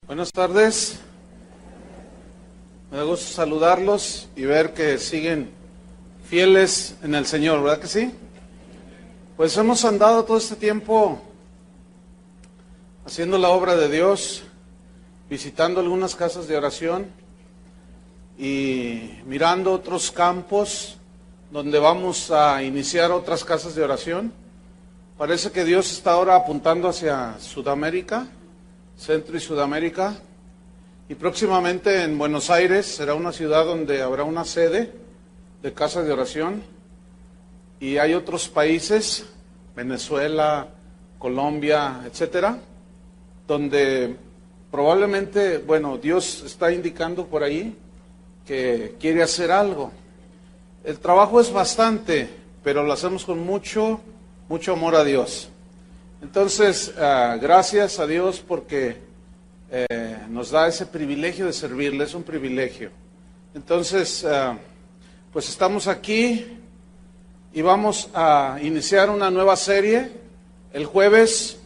Buenas tardes, me da gusto saludarlos y ver que siguen fieles en el Señor, ¿verdad que sí? Pues hemos andado todo este tiempo haciendo la obra de Dios, visitando algunas casas de oración y mirando otros campos donde vamos a iniciar otras casas de oración. Parece que Dios está ahora apuntando hacia Sudamérica, Centro y Sudamérica, y próximamente en Buenos Aires será una ciudad donde habrá una sede de casa de oración, y hay otros países, Venezuela, Colombia, etcétera, donde probablemente, Dios está indicando por ahí que quiere hacer algo. El trabajo es bastante, pero lo hacemos con mucho amor a Dios. Entonces, gracias a Dios porque nos da ese privilegio de servirle, es un privilegio. Entonces, pues estamos aquí y vamos a iniciar una nueva serie. El jueves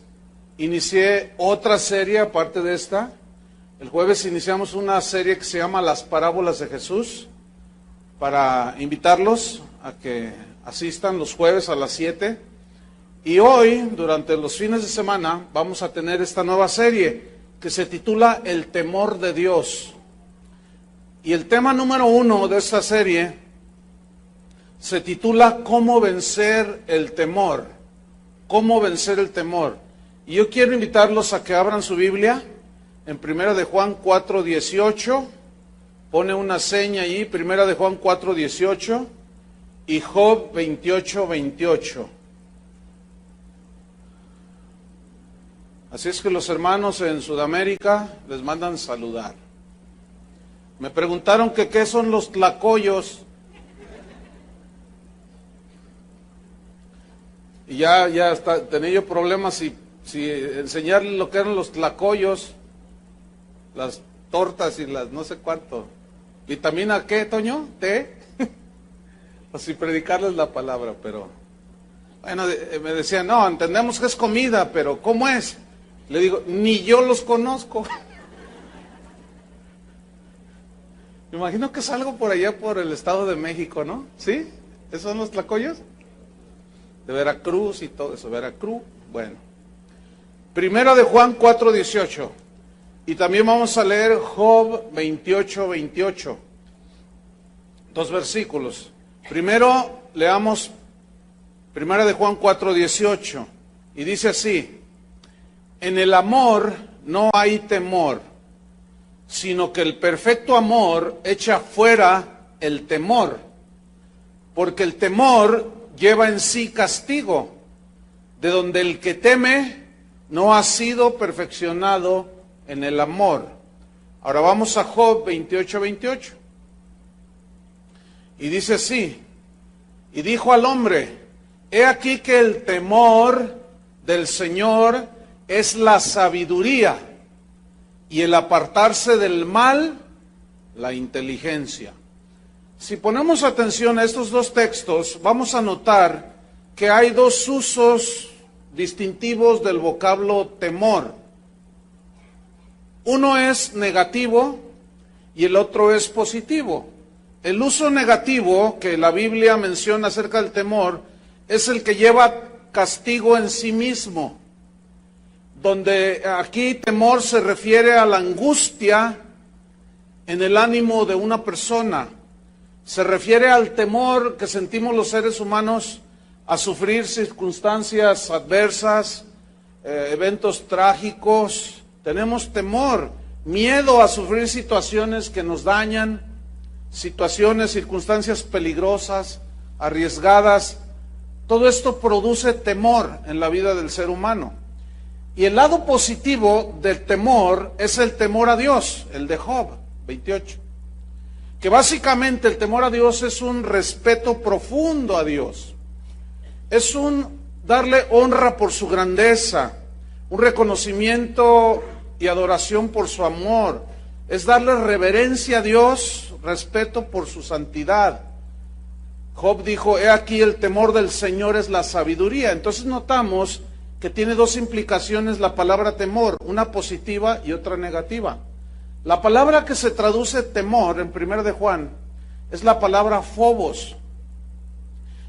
inicié otra serie aparte de esta. El jueves iniciamos una serie que se llama Las Parábolas de Jesús, para invitarlos a que asistan los jueves a las 7. Y hoy, durante los fines de semana, vamos a tener esta nueva serie que se titula El temor de Dios. Y el tema número 1 de esta serie se titula ¿Cómo vencer el temor? ¿Cómo vencer el temor? Y yo quiero invitarlos a que abran su Biblia en 1 de Juan 4:18. Pone una seña ahí, 1 de Juan 4:18 y Job 28:28. Así es que los hermanos en Sudamérica les mandan saludar. Me preguntaron que qué son los tlacoyos. Y ya tenía yo problemas si enseñarles lo que eran los tlacoyos, las tortas y las no sé cuánto. ¿Vitamina qué, Toño? ¿Té? O si predicarles la palabra, pero... Bueno, me decían, no, entendemos que es comida, pero ¿cómo es? Le digo, ni yo los conozco. Me imagino que es algo por allá por el Estado de México, ¿no? ¿Sí? ¿Esos son los tlacoyos? De Veracruz y todo eso, Veracruz, bueno. 1 de Juan 4:18. Y también vamos a leer Job 28:28. 2 versículos. Primero leamos 1 de Juan 4:18. Y dice así: en el amor no hay temor, sino que el perfecto amor echa fuera el temor, porque el temor lleva en sí castigo, de donde el que teme no ha sido perfeccionado en el amor. Ahora vamos a Job 28:28. Y dice así: y dijo al hombre, he aquí que el temor del Señor es la sabiduría, y el apartarse del mal, la inteligencia. Si ponemos atención a estos dos textos, vamos a notar que hay dos usos distintivos del vocablo temor. Uno es negativo y el otro es positivo. El uso negativo que la Biblia menciona acerca del temor es el que lleva castigo en sí mismo, donde aquí temor se refiere a la angustia en el ánimo de una persona. Se refiere al temor que sentimos los seres humanos a sufrir circunstancias adversas, eventos trágicos. Tenemos temor, miedo a sufrir situaciones que nos dañan, situaciones, circunstancias peligrosas, arriesgadas. Todo esto produce temor en la vida del ser humano. Y el lado positivo del temor es el temor a Dios, el de Job 28. Que básicamente el temor a Dios es un respeto profundo a Dios. Es un darle honra por su grandeza, un reconocimiento y adoración por su amor. Es darle reverencia a Dios, respeto por su santidad. Job dijo, he aquí el temor del Señor es la sabiduría. Entonces notamos que tiene dos implicaciones la palabra temor, una positiva y otra negativa. La palabra que se traduce temor en 1 de Juan es la palabra phobos.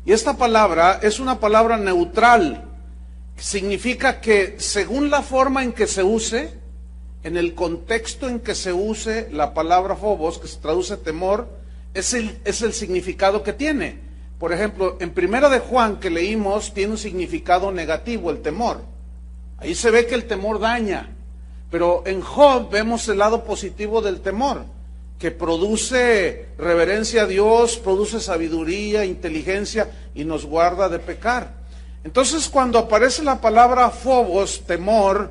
Y esta palabra es una palabra neutral. Significa que según la forma en que se use, en el contexto en que se use la palabra phobos, que se traduce temor, es el significado que tiene. Por ejemplo, en 1 de Juan que leímos, tiene un significado negativo, el temor. Ahí se ve que el temor daña. Pero en Job vemos el lado positivo del temor, que produce reverencia a Dios, produce sabiduría, inteligencia y nos guarda de pecar. Entonces, cuando aparece la palabra phobos, temor,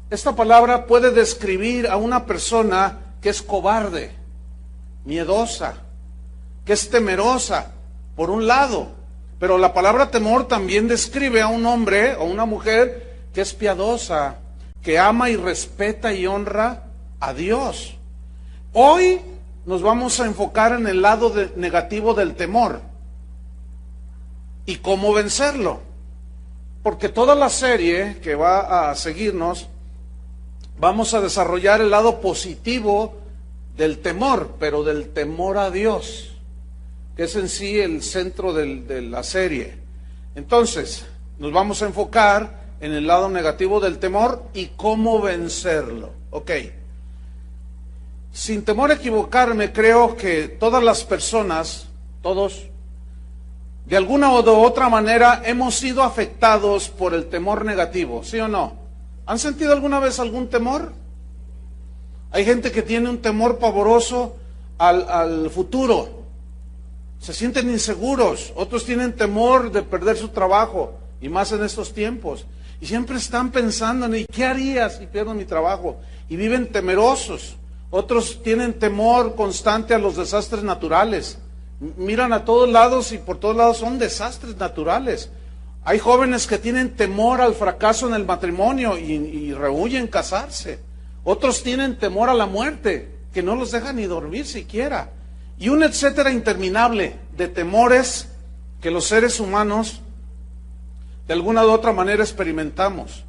esta palabra puede describir a una persona que es cobarde, miedosa, que es temerosa, por un lado. Pero la palabra temor también describe a un hombre o una mujer que es piadosa, que ama y respeta y honra a Dios. Hoy nos vamos a enfocar en el lado negativo del temor y cómo vencerlo. Porque toda la serie que va a seguirnos, vamos a desarrollar el lado positivo del temor, pero del temor a Dios, que es en sí el centro de la serie. Entonces, nos vamos a enfocar en el lado negativo del temor y cómo vencerlo. Ok. Sin temor a equivocarme, creo que todas las personas, todos, de alguna o de otra manera, hemos sido afectados por el temor negativo, ¿sí o no? ¿Han sentido alguna vez algún temor? Hay gente que tiene un temor pavoroso al futuro. Se sienten inseguros. Otros tienen temor de perder su trabajo, y más en estos tiempos. Y siempre están pensando en, ¿y qué haría si pierdo mi trabajo? Y viven temerosos. Otros tienen temor constante a los desastres naturales. Miran a todos lados y por todos lados son desastres naturales. Hay jóvenes que tienen temor al fracaso en el matrimonio y rehúyen casarse. Otros tienen temor a la muerte, que no los deja ni dormir siquiera. Y un etcétera interminable de temores que los seres humanos de alguna u otra manera experimentamos.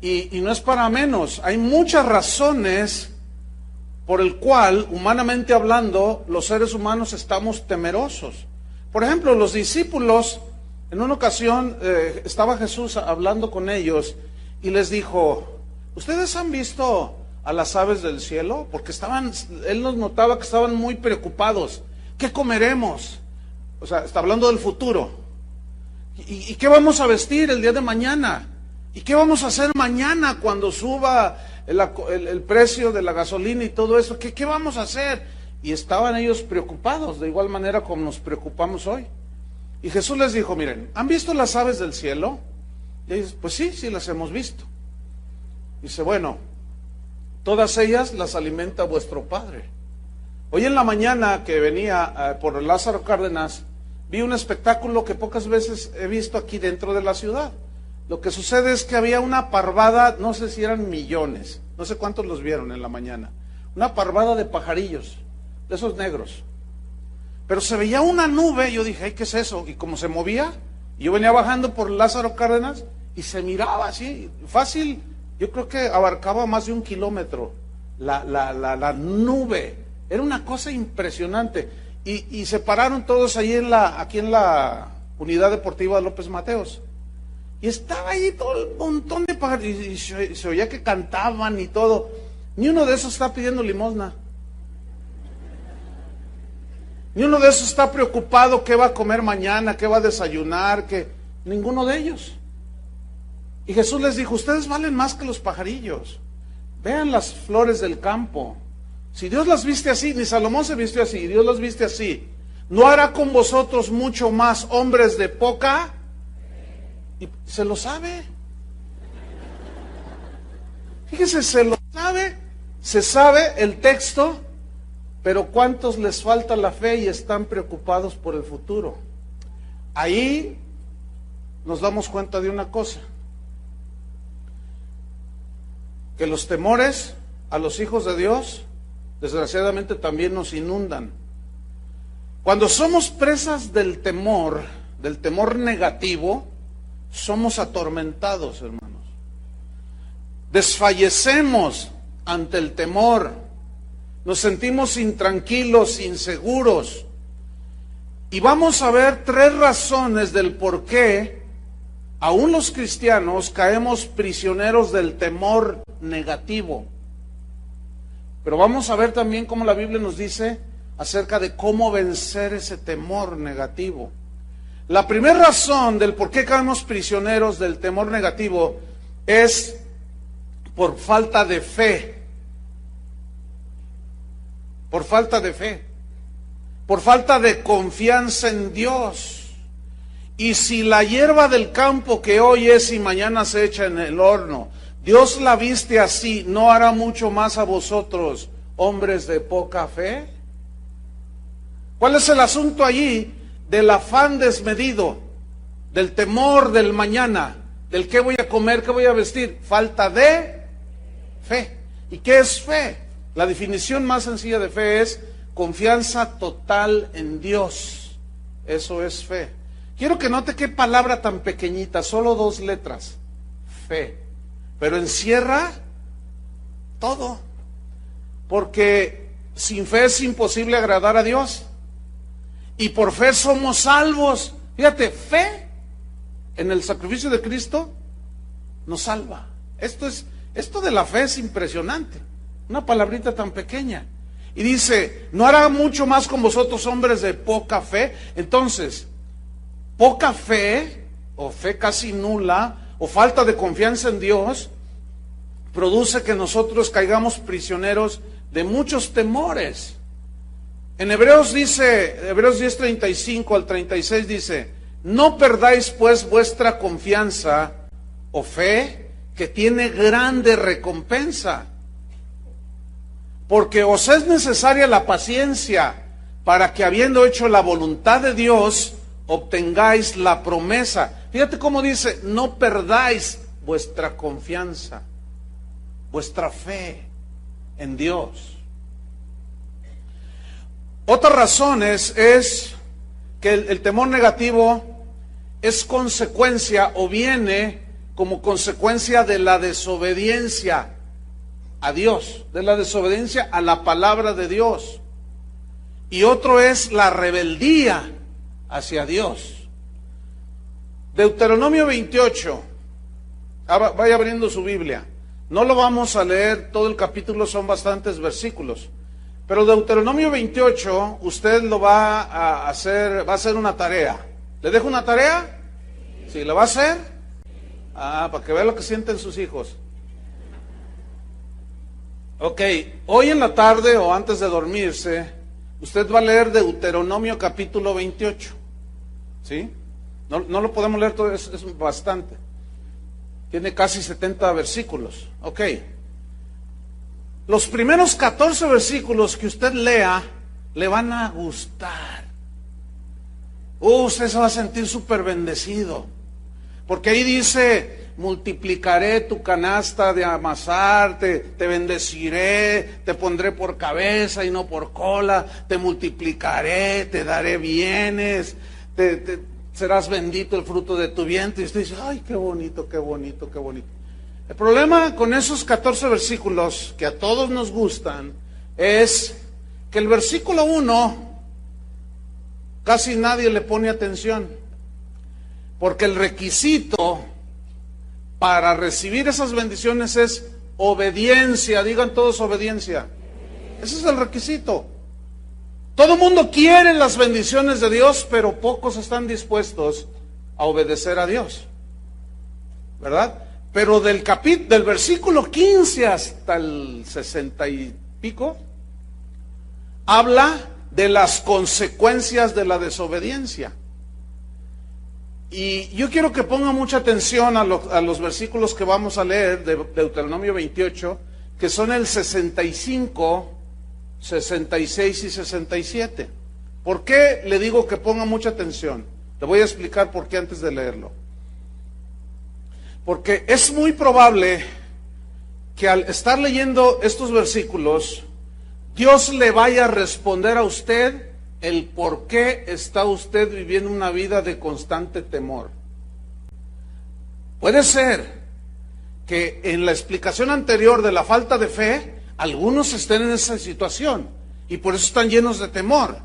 Y no es para menos. Hay muchas razones por el cual, humanamente hablando, los seres humanos estamos temerosos. Por ejemplo, los discípulos, en una ocasión estaba Jesús hablando con ellos y les dijo, ¿ustedes han visto a las aves del cielo? Porque él nos notaba que estaban muy preocupados. ¿Qué comeremos? O sea, está hablando del futuro. ¿Y qué vamos a vestir el día de mañana? ¿Y qué vamos a hacer mañana cuando suba el precio de la gasolina y todo eso? ¿Qué vamos a hacer? Y estaban ellos preocupados, de igual manera como nos preocupamos hoy. Y Jesús les dijo, miren, ¿han visto las aves del cielo? Y ellos, pues sí las hemos visto. Dice, bueno, todas ellas las alimenta vuestro Padre. Hoy en la mañana que venía por Lázaro Cárdenas, vi un espectáculo que pocas veces he visto aquí dentro de la ciudad. Lo que sucede es que había una parvada, no sé si eran millones, no sé cuántos los vieron en la mañana, una parvada de pajarillos, de esos negros. Pero se veía una nube, yo dije, ay, ¿qué es eso? Y como se movía, yo venía bajando por Lázaro Cárdenas y se miraba así, fácil, yo creo que abarcaba más de 1 kilómetro la nube. Era una cosa impresionante. Y se pararon todos ahí aquí en la unidad deportiva de López Mateos. Y estaba ahí todo el montón de pájaros, y se oía que cantaban y todo. Ni uno de esos está pidiendo limosna. Ni uno de esos está preocupado qué va a comer mañana, qué va a desayunar, ninguno de ellos. Y Jesús les dijo, ustedes valen más que los pajarillos. Vean las flores del campo. Si Dios las viste así, ni Salomón se vistió así, Dios las viste así, ¿no hará con vosotros mucho más, hombres de poca? Y se lo sabe. Fíjese, se sabe el texto, pero ¿cuántos les falta la fe y están preocupados por el futuro? Ahí nos damos cuenta de una cosa, que los temores a los hijos de Dios, desgraciadamente también nos inundan. Cuando somos presas del temor negativo, somos atormentados, hermanos. Desfallecemos ante el temor. Nos sentimos intranquilos, inseguros. Y vamos a ver 3 razones del por qué aún los cristianos caemos prisioneros del temor negativo. Pero vamos a ver también cómo la Biblia nos dice acerca de cómo vencer ese temor negativo. La primera razón del por qué caemos prisioneros del temor negativo es por falta de fe. Por falta de fe. Por falta de confianza en Dios. Y si la hierba del campo que hoy es y mañana se echa en el horno, Dios la viste así, ¿no hará mucho más a vosotros, hombres de poca fe? ¿Cuál es el asunto allí del afán desmedido, del temor del mañana, del qué voy a comer, qué voy a vestir? Falta de fe. ¿Y qué es fe? La definición más sencilla de fe es confianza total en Dios. Eso es fe. Quiero que note qué palabra tan pequeñita, solo 2 letras, fe, pero encierra todo, porque sin fe es imposible agradar a Dios, y por fe somos salvos. Fíjate, fe en el sacrificio de Cristo nos salva. Esto de la fe es impresionante, una palabrita tan pequeña, y dice, ¿no hará mucho más con vosotros, hombres de poca fe? Entonces, poca fe, o fe casi nula, o falta de confianza en Dios, produce que nosotros caigamos prisioneros de muchos temores. En Hebreos 10:35 al 36 dice, no perdáis pues vuestra confianza o fe, que tiene grande recompensa, porque os es necesaria la paciencia, para que habiendo hecho la voluntad de Dios, obtengáis la promesa. Fíjate cómo dice, no perdáis vuestra confianza, vuestra fe en Dios. Otra razón es que el temor negativo es consecuencia o viene como consecuencia de la desobediencia a Dios, de la desobediencia a la palabra de Dios. Y otro es la rebeldía hacia Dios. Deuteronomio 28, vaya abriendo su Biblia. No lo vamos a leer todo el capítulo, son bastantes versículos. Pero Deuteronomio 28, usted lo va a hacer una tarea. ¿Le dejo una tarea? ¿Sí, la va a hacer? Para que vea lo que sienten sus hijos. Ok, hoy en la tarde o antes de dormirse, usted va a leer Deuteronomio capítulo 28. ¿Sí? No lo podemos leer todo, es bastante. Tiene casi 70 versículos. Ok. Los primeros 14 versículos que usted lea le van a gustar. Usted se va a sentir súper bendecido. Porque ahí dice, multiplicaré tu canasta de amasar, te bendeciré, te pondré por cabeza y no por cola, te multiplicaré, te daré bienes, serás bendito el fruto de tu vientre. Y usted dice, ay, qué bonito, qué bonito, qué bonito. El problema con esos 14 versículos que a todos nos gustan es que el versículo 1 casi nadie le pone atención, porque el requisito para recibir esas bendiciones es obediencia. Digan todos obediencia. Ese es el requisito. Todo el mundo quiere las bendiciones de Dios, pero pocos están dispuestos a obedecer a Dios, ¿verdad? Pero del versículo 15 hasta el 60 y pico, habla de las consecuencias de la desobediencia. Y yo quiero que ponga mucha atención a los versículos que vamos a leer de Deuteronomio 28, que son el 65, 66 y 67. ¿Por qué le digo que ponga mucha atención? Le voy a explicar por qué antes de leerlo. Porque es muy probable que al estar leyendo estos versículos, Dios le vaya a responder a usted el por qué está usted viviendo una vida de constante temor. Puede ser que en la explicación anterior de la falta de fe, algunos estén en esa situación y por eso están llenos de temor.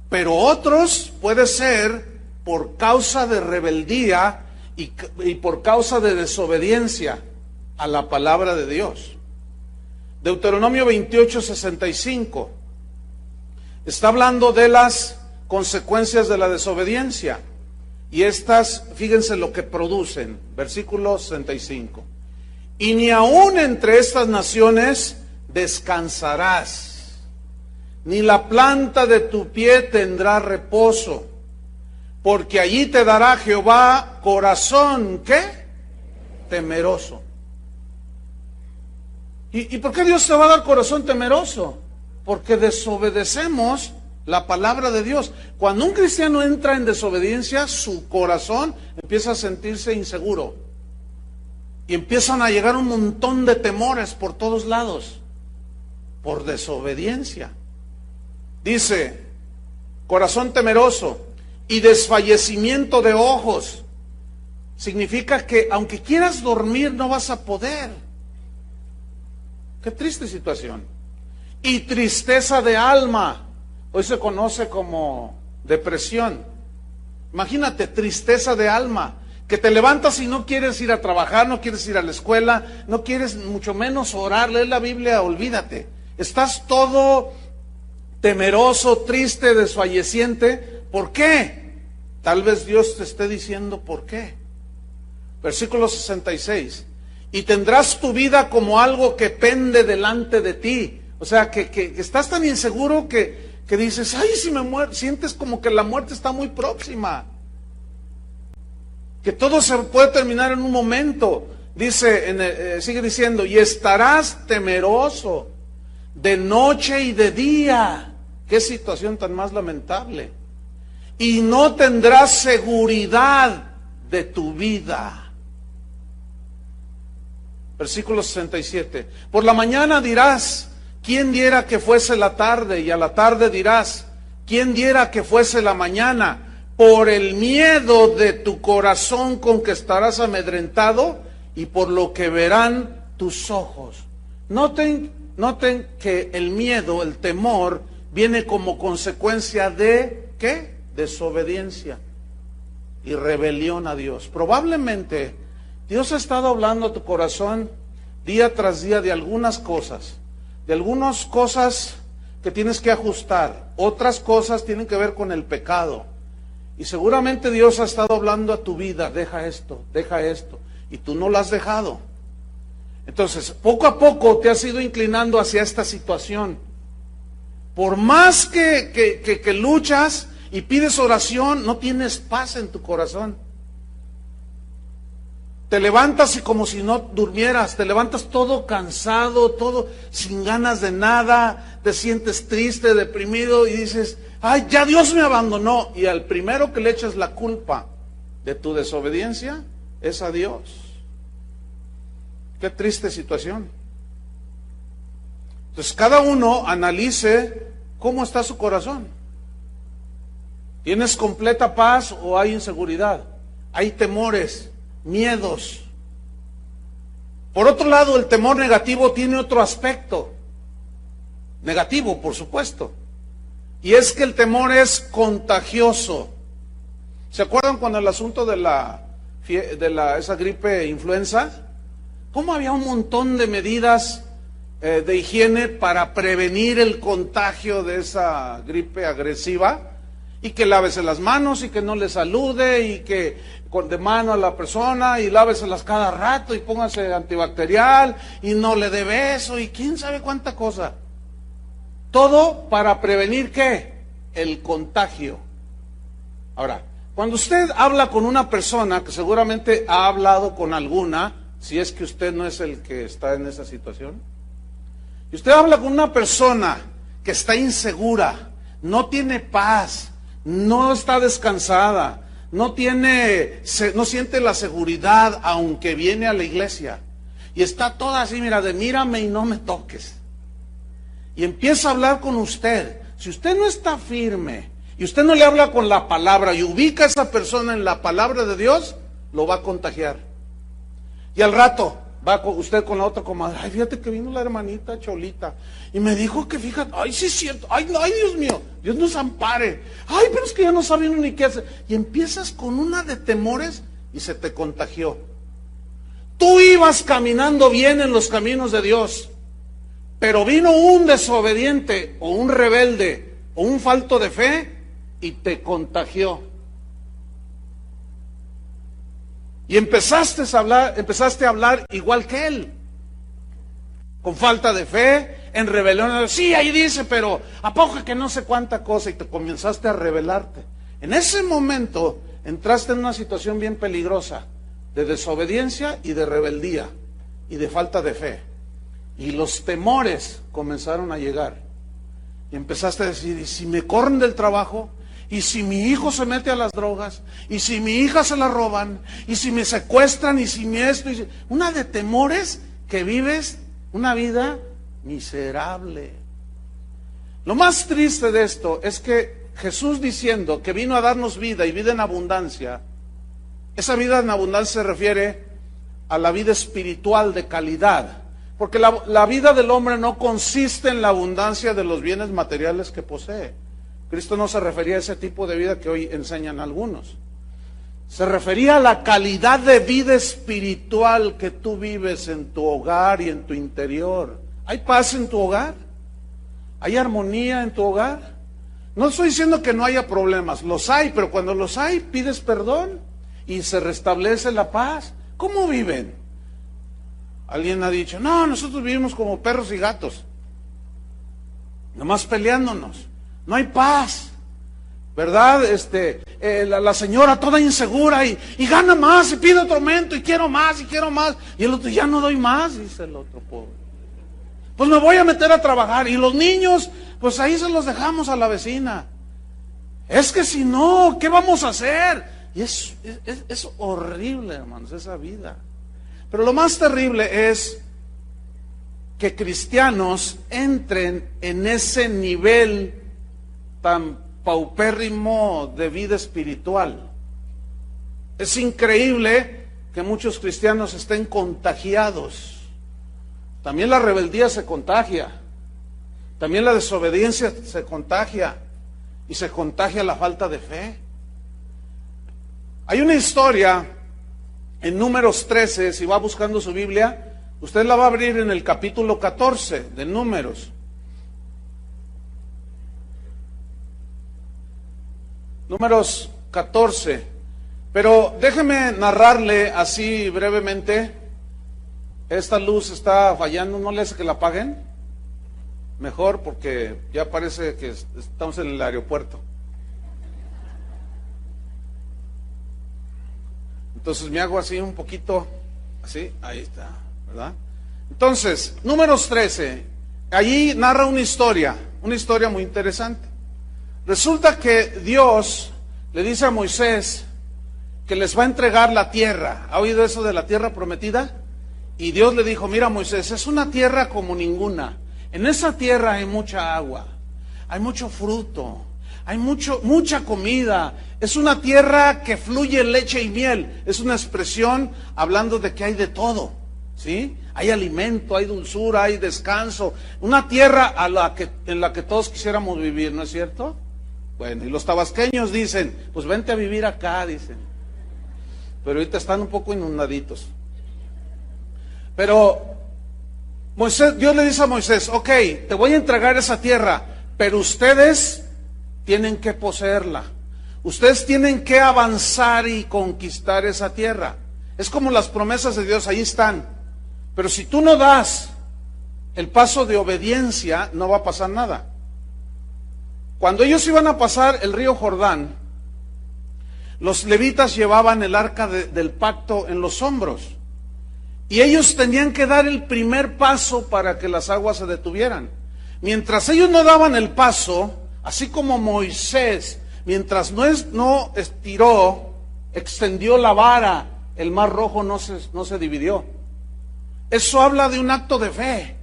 Pero otros puede ser por causa de rebeldía y por causa de desobediencia a la palabra de Dios. Deuteronomio 28:65 está hablando de las consecuencias de la desobediencia. Y estas, fíjense lo que producen, versículo 65. Y ni aún entre estas naciones descansarás, ni la planta de tu pie tendrá reposo, porque allí te dará Jehová corazón, ¿qué? Temeroso. ¿Y por qué Dios te va a dar corazón temeroso? Porque desobedecemos la palabra de Dios. Cuando un cristiano entra en desobediencia, su corazón empieza a sentirse inseguro. Y empiezan a llegar un montón de temores por todos lados, por desobediencia. Dice, corazón temeroso y desfallecimiento de ojos. Significa que aunque quieras dormir no vas a poder. Qué triste situación. Y tristeza de alma. Hoy se conoce como depresión. Imagínate, tristeza de alma, que te levantas y no quieres ir a trabajar, no quieres ir a la escuela, no quieres mucho menos orar, leer la Biblia, olvídate. Estás todo temeroso, triste, desfalleciente. ¿Por qué? Tal vez Dios te esté diciendo por qué. Versículo 66. Y tendrás tu vida como algo que pende delante de ti. O sea, que estás tan inseguro que dices, ay, si me muero, sientes como que la muerte está muy próxima, que todo se puede terminar en un momento. Dice, sigue diciendo, y estarás temeroso de noche y de día. Qué situación tan más lamentable. Y no tendrás seguridad de tu vida. Versículo 67. Por la mañana dirás, ¿quién diera que fuese la tarde? Y a la tarde dirás, ¿quién diera que fuese la mañana? Por el miedo de tu corazón con que estarás amedrentado y por lo que verán tus ojos. Noten que el miedo, el temor, viene como consecuencia de, ¿qué? Desobediencia y rebelión a Dios. Probablemente Dios ha estado hablando a tu corazón día tras día de algunas cosas que tienes que ajustar. Otras cosas tienen que ver con el pecado. Y seguramente Dios ha estado hablando a tu vida, deja esto, y tú no lo has dejado. Entonces, poco a poco te has ido inclinando hacia esta situación. Por más que luchas y pides oración, no tienes paz en tu corazón. Te levantas y como si no durmieras, te levantas todo cansado, todo sin ganas de nada, te sientes triste, deprimido y dices, ay, ya Dios me abandonó. Y al primero que le echas la culpa de tu desobediencia es a Dios. Qué triste situación. Entonces cada uno analice cómo está su corazón. ¿Tienes completa paz o hay inseguridad? Hay temores, miedos. Por otro lado, el temor negativo tiene otro aspecto. Negativo, por supuesto. Y es que el temor es contagioso. ¿Se acuerdan cuando el asunto de esa gripe influenza? ¿Cómo había un montón de medidas de higiene para prevenir el contagio de esa gripe agresiva? Y que lávese las manos y que no le salude y que de mano a la persona y láveselas cada rato y póngase antibacterial y no le dé beso y quién sabe cuánta cosa. Todo para prevenir ¿qué? El contagio. Ahora, cuando usted habla con una persona, que seguramente ha hablado con alguna, si es que usted no es el que está en esa situación, y usted habla con una persona que está insegura, no tiene paz, no está descansada, no siente la seguridad aunque viene a la iglesia, y está toda así, mira, de mírame y no me toques, y empieza a hablar con usted. Si usted no está firme y usted no le habla con la palabra y ubica a esa persona en la palabra de Dios, lo va a contagiar. Y al rato va usted con la otra comadre, ay, fíjate que vino la hermanita Cholita y me dijo que fíjate, ay, sí es cierto, ay, Dios mío, Dios nos ampare, ay, pero es que ya no sabe uno ni qué hacer. Y empiezas con una de temores y se te contagió. Tú ibas caminando bien en los caminos de Dios, pero vino un desobediente o un rebelde o un falto de fe y te contagió. Y empezaste a hablar igual que él, con falta de fe, en rebelión. Sí, ahí dice, pero ¿a poco que no sé cuánta cosa? Y te comenzaste a rebelarte. En ese momento entraste en una situación bien peligrosa, de desobediencia y de rebeldía y de falta de fe. Y los temores comenzaron a llegar. Y empezaste a decir, ¿y si me corren del trabajo? ¿Y si mi hijo se mete a las drogas? ¿Y si mi hija se la roban? ¿Y si me secuestran? ¿Y si me esto? Una de temores que vives una vida miserable. Lo más triste de esto es que Jesús, diciendo que vino a darnos vida y vida en abundancia, esa vida en abundancia se refiere a la vida espiritual de calidad. Porque la vida del hombre no consiste en la abundancia de los bienes materiales que posee. Cristo no se refería a ese tipo de vida que hoy enseñan algunos. Se refería a la calidad de vida espiritual que tú vives en tu hogar y en tu interior. ¿Hay paz en tu hogar? ¿Hay armonía en tu hogar? No estoy diciendo que no haya problemas, los hay, pero cuando los hay pides perdón y se restablece la paz. ¿Cómo viven? Alguien ha dicho, no, nosotros vivimos como perros y gatos, nomás peleándonos. No hay paz, ¿verdad? La señora toda insegura y gana más y pide otro aumento y quiero más. Y el otro, ya no doy más, dice el otro pobre. Pues me voy a meter a trabajar. Y los niños, pues ahí se los dejamos a la vecina. Es que si no, ¿qué vamos a hacer? Y es horrible, hermanos, esa vida. Pero lo más terrible es que cristianos entren en ese nivel tan paupérrimo de vida espiritual. Es increíble que muchos cristianos estén contagiados. También la rebeldía se contagia, también la desobediencia se contagia y se contagia la falta de fe. Hay una historia en Números 13, si va buscando su Biblia, usted la va a abrir en el capítulo 14 de Números. Números 14, pero déjeme narrarle así brevemente. Esta luz está fallando, ¿no le hace que la apaguen? Mejor, porque ya parece que estamos en el aeropuerto. Entonces me hago así un poquito, así, ahí está, ¿verdad? Entonces, Números 13, allí narra una historia muy interesante. Resulta que Dios le dice a Moisés que les va a entregar la tierra. ¿Ha oído eso de la tierra prometida? Y Dios le dijo, mira Moisés, es una tierra como ninguna. En esa tierra hay mucha agua, hay mucho fruto, hay mucha comida. Es una tierra que fluye leche y miel. Es una expresión hablando de que hay de todo, ¿sí? Hay alimento, hay dulzura, hay descanso. Una tierra en la que todos quisiéramos vivir, ¿no es cierto? Bueno, y los tabasqueños dicen, pues vente a vivir acá, dicen. Pero ahorita están un poco inundaditos. Pero Dios le dice a Moisés, ok, te voy a entregar esa tierra, pero ustedes tienen que poseerla. Ustedes tienen que avanzar y conquistar esa tierra. Es como las promesas de Dios, ahí están. Pero si tú no das el paso de obediencia, no va a pasar nada. Cuando ellos iban a pasar el río Jordán, los levitas llevaban el arca del pacto en los hombros. Y ellos tenían que dar el primer paso para que las aguas se detuvieran. Mientras ellos no daban el paso, así como Moisés, mientras no extendió la vara, el mar rojo no se dividió. Eso habla de un acto de fe.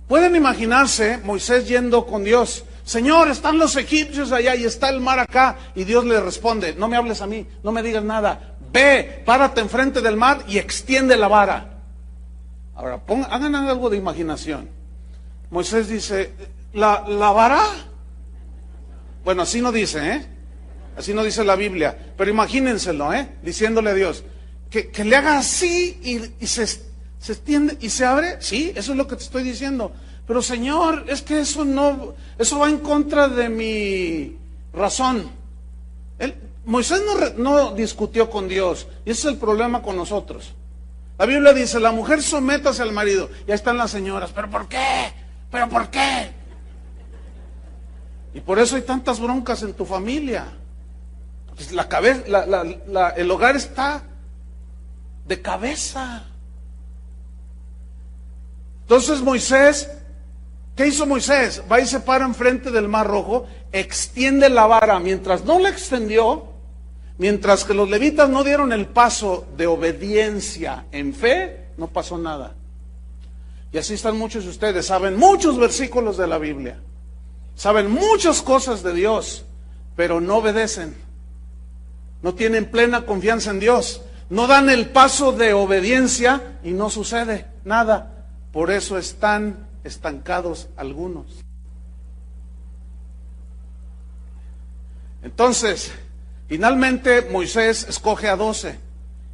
Pueden imaginarse Moisés yendo con Dios. Señor, están los egipcios allá y está el mar acá. Y Dios le responde, no me hables a mí, no me digas nada. ve, párate enfrente del mar y extiende la vara. Ahora, hagan algo de imaginación. Moisés dice, ¿la vara? Bueno, así no dice, así no dice la Biblia, pero imagínenselo, diciéndole a Dios, que le haga así y se extiende y se abre. Sí, eso es lo que te estoy diciendo. Pero Señor, es que eso va en contra de mi razón. Moisés no discutió con Dios, y ese es el problema con nosotros. La Biblia dice, la mujer sométase al marido, y ahí están las señoras, ¿pero por qué? ¿Pero por qué? Y por eso hay tantas broncas en tu familia. Pues el hogar está de cabeza. Entonces Moisés, ¿qué hizo Moisés? Va y se para enfrente del Mar Rojo, extiende la vara. Mientras no la extendió, mientras que los levitas no dieron el paso de obediencia en fe, no pasó nada. Y así están muchos de ustedes, saben muchos versículos de la Biblia, saben muchas cosas de Dios, pero no obedecen. No tienen plena confianza en Dios, no dan el paso de obediencia y no sucede nada. Por eso están estancados algunos. Entonces, finalmente Moisés escoge a 12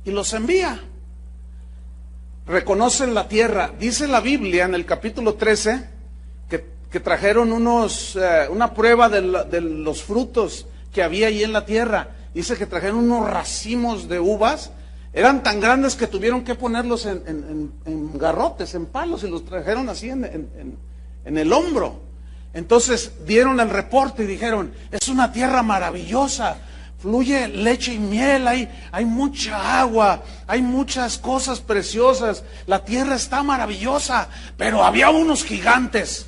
y los envía. Reconocen la tierra. Dice la Biblia en el capítulo 13 que trajeron una prueba de los frutos que había ahí en la tierra. Dice que trajeron unos racimos de uvas. Eran tan grandes que tuvieron que ponerlos en garrotes, en palos, y los trajeron así en el hombro. Entonces dieron el reporte y dijeron, es una tierra maravillosa, fluye leche y miel, hay mucha agua, hay muchas cosas preciosas, la tierra está maravillosa, pero había unos gigantes.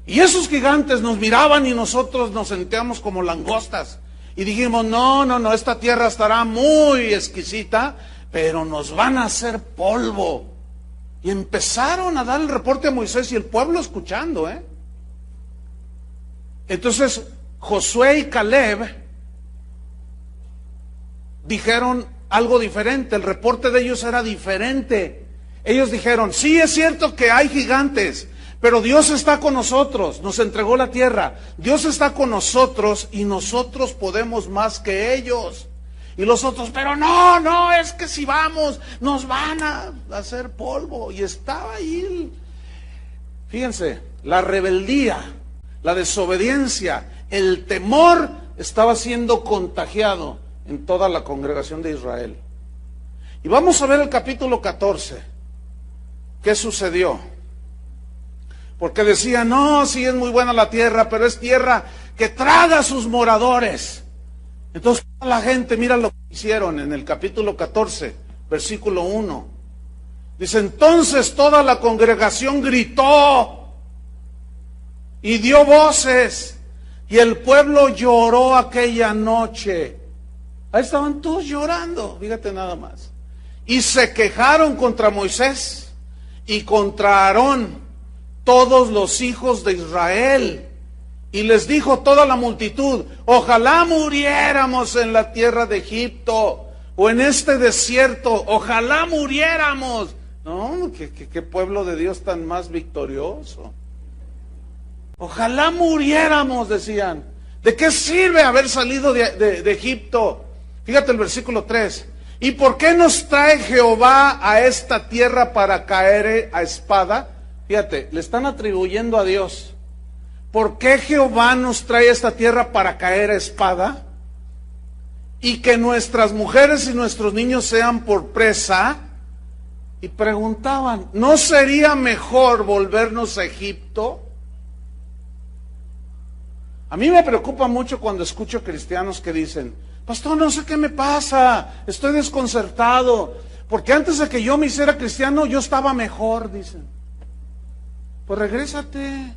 Y esos gigantes nos miraban y nosotros nos sentíamos como langostas. Y dijimos, no, esta tierra estará muy exquisita, pero nos van a hacer polvo. Y empezaron a dar el reporte a Moisés y el pueblo escuchando, Entonces Josué y Caleb dijeron algo diferente, el reporte de ellos era diferente. Ellos dijeron, sí, es cierto que hay gigantes, pero Dios está con nosotros, nos entregó la tierra. Dios está con nosotros y nosotros podemos más que ellos. Y los otros, pero no, es que si vamos, nos van a hacer polvo. Y estaba ahí, fíjense, la rebeldía, la desobediencia, el temor estaba siendo contagiado en toda la congregación de Israel. Y vamos a ver el capítulo 14. ¿Qué sucedió? Porque decían, no, sí es muy buena la tierra, pero es tierra que traga a sus moradores. Entonces la gente, mira lo que hicieron en el capítulo 14, versículo 1. Dice, entonces toda la congregación gritó y dio voces, y el pueblo lloró aquella noche. Ahí estaban todos llorando, fíjate nada más. Y se quejaron contra Moisés y contra Aarón, todos los hijos de Israel. Y les dijo toda la multitud, ojalá muriéramos en la tierra de Egipto o en este desierto, ojalá muriéramos. No, qué pueblo de Dios tan más victorioso. Ojalá muriéramos, decían. ¿De qué sirve haber salido de Egipto? Fíjate el versículo 3. ¿Y por qué nos trae Jehová a esta tierra para caer a espada? Fíjate, le están atribuyendo a Dios. ¿Por qué Jehová nos trae a esta tierra para caer a espada? Y que nuestras mujeres y nuestros niños sean por presa. Y preguntaban, ¿no sería mejor volvernos a Egipto? A mí me preocupa mucho cuando escucho cristianos que dicen, pastor, no sé qué me pasa, estoy desconcertado, porque antes de que yo me hiciera cristiano, yo estaba mejor, dicen. Pues regrésate.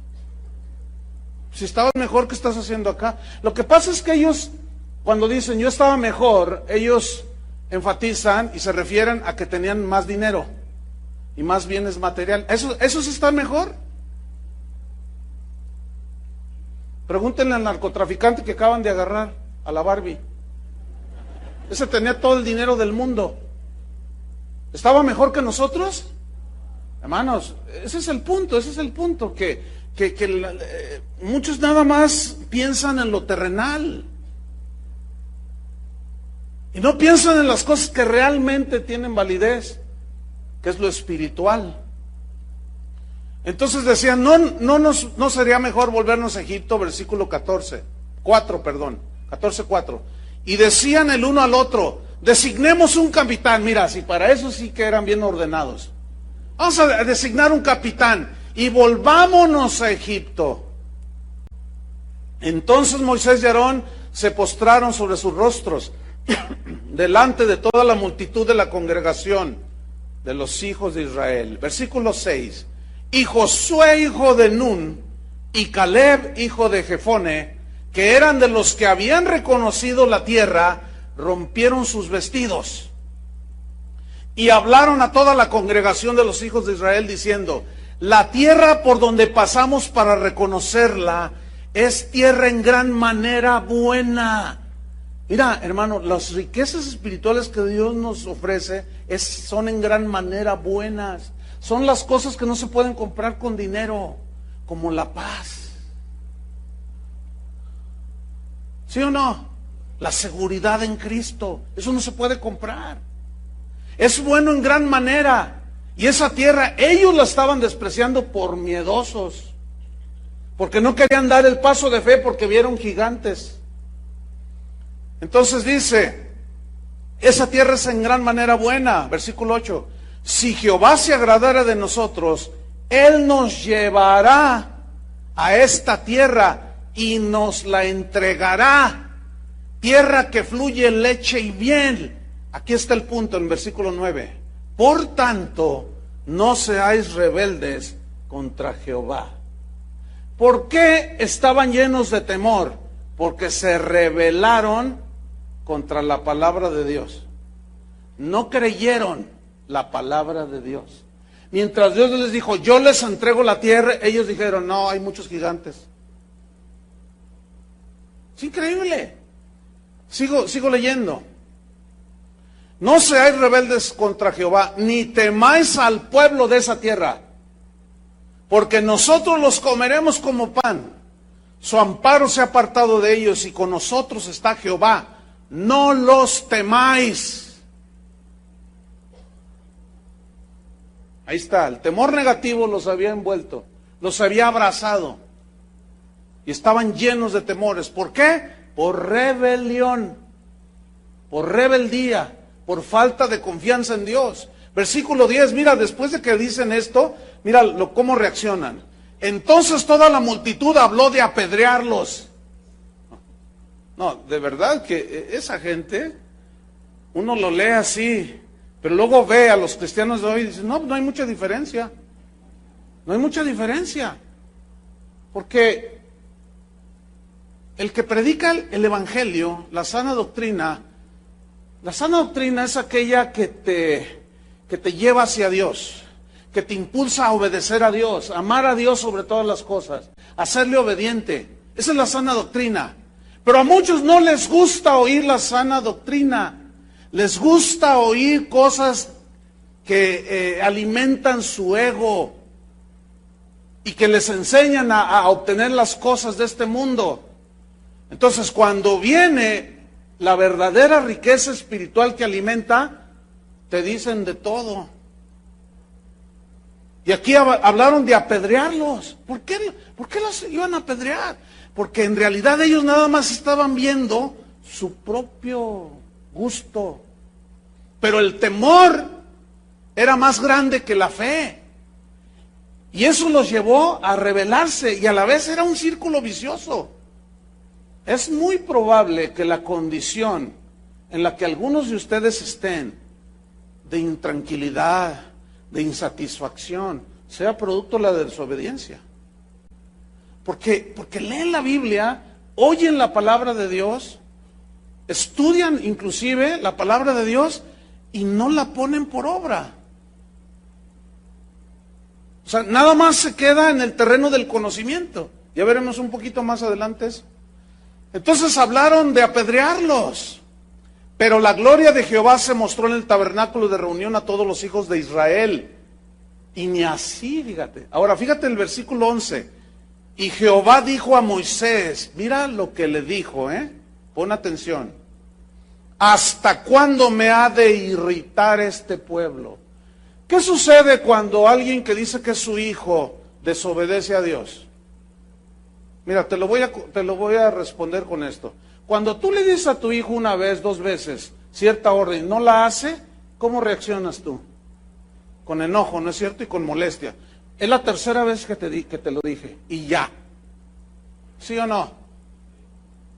Si estabas mejor, ¿qué estás haciendo acá? Lo que pasa es que ellos, cuando dicen yo estaba mejor, ellos enfatizan y se refieren a que tenían más dinero y más bienes materiales. ¿Esos están mejor? Pregúntenle al narcotraficante que acaban de agarrar, a la Barbie. Ese tenía todo el dinero del mundo. ¿Estaba mejor que nosotros? Hermanos, ese es el punto, que muchos nada más piensan en lo terrenal. Y no piensan en las cosas que realmente tienen validez, que es lo espiritual. Entonces decían, no sería mejor volvernos a Egipto, versículo 14:4. Y decían el uno al otro, designemos un capitán. Mira, si para eso sí que eran bien ordenados. Vamos a designar un capitán y volvámonos a Egipto. Entonces Moisés y Aarón se postraron sobre sus rostros delante de toda la multitud de la congregación de los hijos de Israel. Versículo 6. Y Josué, hijo de Nun, y Caleb, hijo de Jefone, que eran de los que habían reconocido la tierra, rompieron sus vestidos y hablaron a toda la congregación de los hijos de Israel diciendo, la tierra por donde pasamos para reconocerla es tierra en gran manera buena. Mira, hermano, las riquezas espirituales que Dios nos ofrece son en gran manera buenas. Son las cosas que no se pueden comprar con dinero, como la paz. ¿Sí o no? La seguridad en Cristo, eso no se puede comprar. Es bueno en gran manera. Y esa tierra, ellos la estaban despreciando por miedosos, porque no querían dar el paso de fe porque vieron gigantes. Entonces dice, esa tierra es en gran manera buena. Versículo 8. Si Jehová se agradara de nosotros, Él nos llevará a esta tierra y nos la entregará. Tierra que fluye leche y miel. Aquí está el punto en versículo 9. Por tanto, no seáis rebeldes contra Jehová. ¿Por qué estaban llenos de temor? Porque se rebelaron contra la palabra de Dios. No creyeron la palabra de Dios. Mientras Dios les dijo, yo les entrego la tierra, ellos dijeron, no, hay muchos gigantes. Es increíble. Sigo leyendo. No seáis rebeldes contra Jehová, ni temáis al pueblo de esa tierra, porque nosotros los comeremos como pan. Su amparo se ha apartado de ellos y con nosotros está Jehová. No los temáis. Ahí está, el temor negativo los había envuelto, los había abrazado y estaban llenos de temores. ¿Por qué? Por rebelión, por rebeldía, por falta de confianza en Dios. Versículo 10, mira, después de que dicen esto, mira cómo reaccionan. Entonces toda la multitud habló de apedrearlos. No, de verdad que esa gente, uno lo lee así, pero luego ve a los cristianos de hoy y dice, no hay mucha diferencia. No hay mucha diferencia. Porque el que predica el evangelio, la sana doctrina es aquella que te lleva hacia Dios, que te impulsa a obedecer a Dios, amar a Dios sobre todas las cosas, hacerle obediente. Esa es la sana doctrina. Pero a muchos no les gusta oír la sana doctrina. Les gusta oír cosas que alimentan su ego y que les enseñan a obtener las cosas de este mundo. Entonces, cuando viene la verdadera riqueza espiritual que alimenta, te dicen de todo. Y aquí hablaron de apedrearlos. ¿Por qué los iban a apedrear? Porque en realidad ellos nada más estaban viendo su propio gusto. Pero el temor era más grande que la fe. Y eso los llevó a rebelarse y a la vez era un círculo vicioso. Es muy probable que la condición en la que algunos de ustedes estén, de intranquilidad, de insatisfacción, sea producto de la desobediencia. Porque leen la Biblia, oyen la palabra de Dios, estudian inclusive la palabra de Dios y no la ponen por obra. O sea, nada más se queda en el terreno del conocimiento. Ya veremos un poquito más adelante eso. Entonces hablaron de apedrearlos. Pero la gloria de Jehová se mostró en el tabernáculo de reunión a todos los hijos de Israel. Y ni así, fíjate. Ahora, fíjate el versículo 11. Y Jehová dijo a Moisés, mira lo que le dijo, pon atención. ¿Hasta cuándo me ha de irritar este pueblo? ¿Qué sucede cuando alguien que dice que es su hijo desobedece a Dios? Mira, te lo voy a responder con esto. Cuando tú le dices a tu hijo una vez, 2 veces, cierta orden y no la hace, ¿cómo reaccionas tú? Con enojo, ¿no es cierto? Y con molestia. Es la tercera vez que te lo dije, y ya. ¿Sí o no?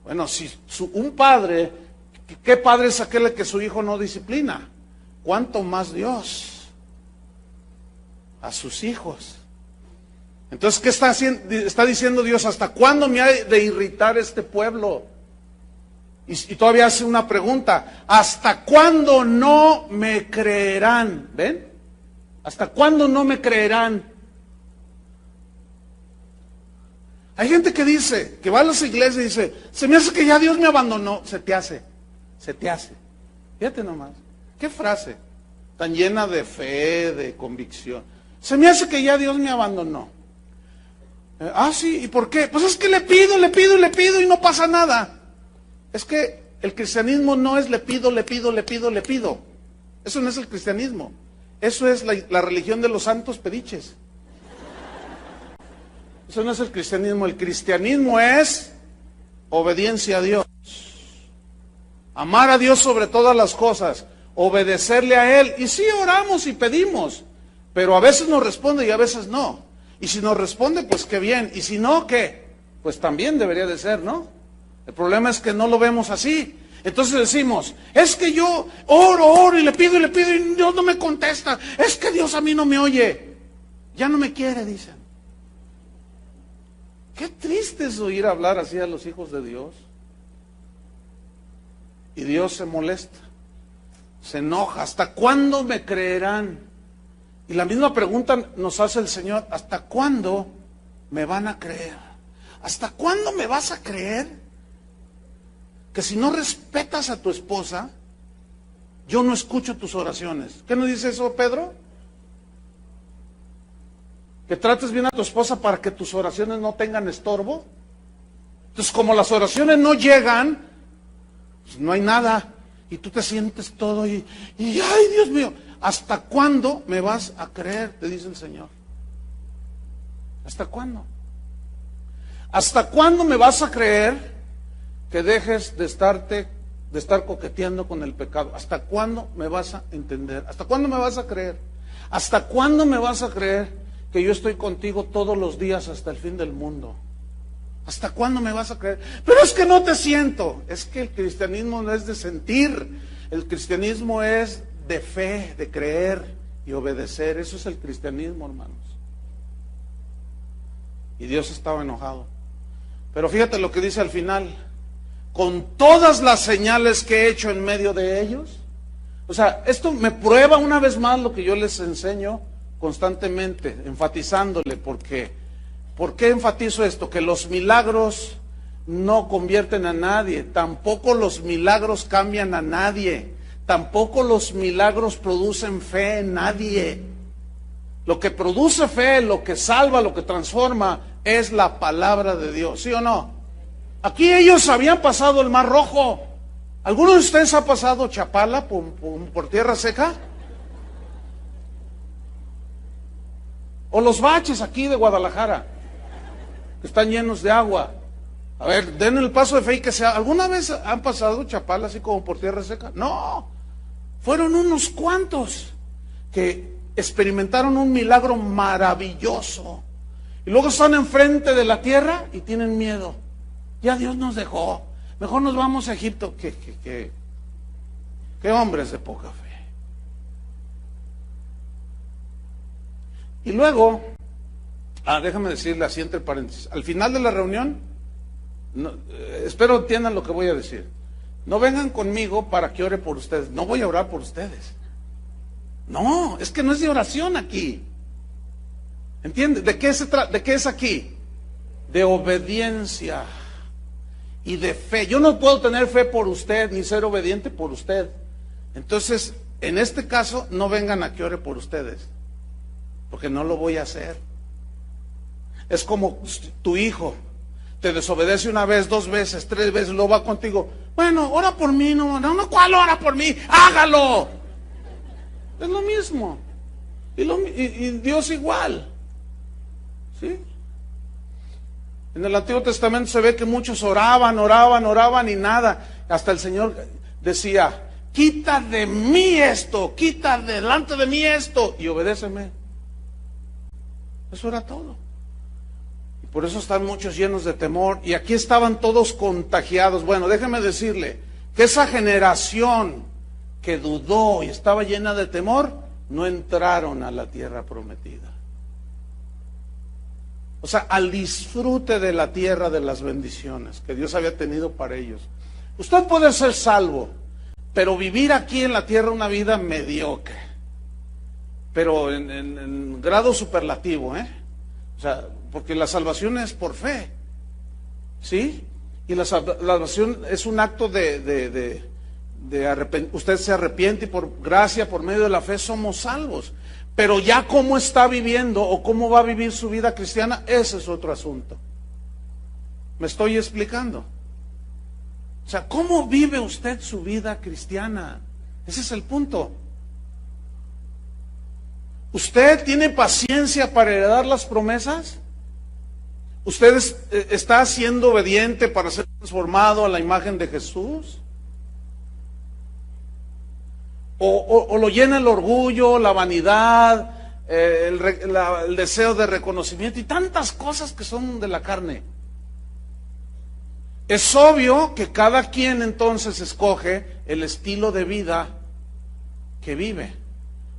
Bueno, si un padre, ¿qué padre es aquel que su hijo no disciplina? ¿Cuánto más Dios a sus hijos? Entonces, ¿qué está diciendo Dios? ¿Hasta cuándo me ha de irritar este pueblo? Y todavía hace una pregunta. ¿Hasta cuándo no me creerán? ¿Ven? ¿Hasta cuándo no me creerán? Hay gente que dice, que va a las iglesias y dice, se me hace que ya Dios me abandonó. Se te hace. Fíjate nomás. ¿Qué frase? Tan llena de fe, de convicción. Se me hace que ya Dios me abandonó. Sí, ¿y por qué? Pues es que le pido y no pasa nada. Es que el cristianismo no es le pido. Eso no es el cristianismo. Eso es la religión de los santos pediches. Eso no es el cristianismo. El cristianismo es obediencia a Dios. Amar a Dios sobre todas las cosas. Obedecerle a Él. Y sí oramos y pedimos. Pero a veces nos responde y a veces no. Y si nos responde, pues qué bien. Y si no, ¿qué? Pues también debería de ser, ¿no? El problema es que no lo vemos así. Entonces decimos, es que yo oro y le pido y Dios no me contesta. Es que Dios a mí no me oye. Ya no me quiere, dicen. Qué triste es oír hablar así a los hijos de Dios. Y Dios se molesta, se enoja. ¿Hasta cuándo me creerán? Y la misma pregunta nos hace el Señor, ¿hasta cuándo me van a creer? ¿Hasta cuándo me vas a creer? Que si no respetas a tu esposa, yo no escucho tus oraciones. ¿Qué nos dice eso, Pedro? Que trates bien a tu esposa para que tus oraciones no tengan estorbo. Entonces, como las oraciones no llegan, pues no hay nada. Y tú te sientes todo y ¡ay, Dios mío! ¿Hasta cuándo me vas a creer? Te dice el Señor. ¿Hasta cuándo? ¿Hasta cuándo me vas a creer que dejes de estar coqueteando con el pecado? ¿Hasta cuándo me vas a entender? ¿Hasta cuándo me vas a creer? ¿Hasta cuándo me vas a creer que yo estoy contigo todos los días hasta el fin del mundo? ¿Hasta cuándo me vas a creer? Pero es que no te siento. Es que el cristianismo no es de sentir. El cristianismo es de fe, de creer y obedecer. Eso es el cristianismo, hermanos. Y Dios estaba enojado. Pero fíjate lo que dice al final. Con todas las señales que he hecho en medio de ellos. O sea, esto me prueba una vez más lo que yo les enseño constantemente, enfatizándole. ¿Por qué enfatizo esto? Que los milagros no convierten a nadie, tampoco los milagros cambian a nadie, tampoco los milagros producen fe en nadie. Lo que produce fe, lo que salva, lo que transforma, es la palabra de Dios, ¿sí o no? Aquí ellos habían pasado el Mar Rojo. ¿Alguno de ustedes ha pasado Chapala por tierra seca? O los baches aquí de Guadalajara, que están llenos de agua. A ver, den el paso de fe y que sea. ¿Alguna vez han pasado Chapala así como por tierra seca? No, fueron unos cuantos que experimentaron un milagro maravilloso. Y luego están enfrente de la tierra y tienen miedo. Ya Dios nos dejó. Mejor nos vamos a Egipto. ¿Qué hombres de poca fe? Y luego, déjame decirle así entre paréntesis. Al final de la reunión, espero entiendan lo que voy a decir. No vengan conmigo para que ore por ustedes. No voy a orar por ustedes. No, es que no es de oración aquí. ¿Entiendes? ¿De qué es aquí? De obediencia. y de fe. Yo no puedo tener fe por usted, ni ser obediente por usted. Entonces, en este caso, no vengan a que ore por ustedes, porque no lo voy a hacer. Es como tu hijo te desobedece una vez, 2 veces, 3 veces, luego va contigo. Bueno, ora por mí, no, ¿cuál ora por mí? ¡Hágalo! Es lo mismo. Y Dios igual. ¿Sí? En el Antiguo Testamento se ve que muchos oraban y nada. Hasta el Señor decía, quita de mí esto, quita delante de mí esto y obedéceme. Eso era todo. Por eso están muchos llenos de temor. Y aquí estaban todos contagiados. Bueno, déjeme decirle que esa generación que dudó y estaba llena de temor, no entraron a la tierra prometida. O sea, al disfrute de la tierra de las bendiciones que Dios había tenido para ellos. Usted puede ser salvo, pero vivir aquí en la tierra una vida mediocre. Pero en grado superlativo, O sea, porque la salvación es por fe, ¿sí? Y la salvación es un acto de usted se arrepiente y por gracia, por medio de la fe somos salvos. Pero ya cómo está viviendo o cómo va a vivir su vida cristiana, ese es otro asunto. ¿Me estoy explicando? O sea, ¿cómo vive usted su vida cristiana? Ese es el punto. ¿Usted tiene paciencia para heredar las promesas? ¿Usted está siendo obediente para ser transformado a la imagen de Jesús? ¿O lo llena el orgullo, la vanidad, el deseo de reconocimiento y tantas cosas que son de la carne? Es obvio que cada quien entonces escoge el estilo de vida que vive.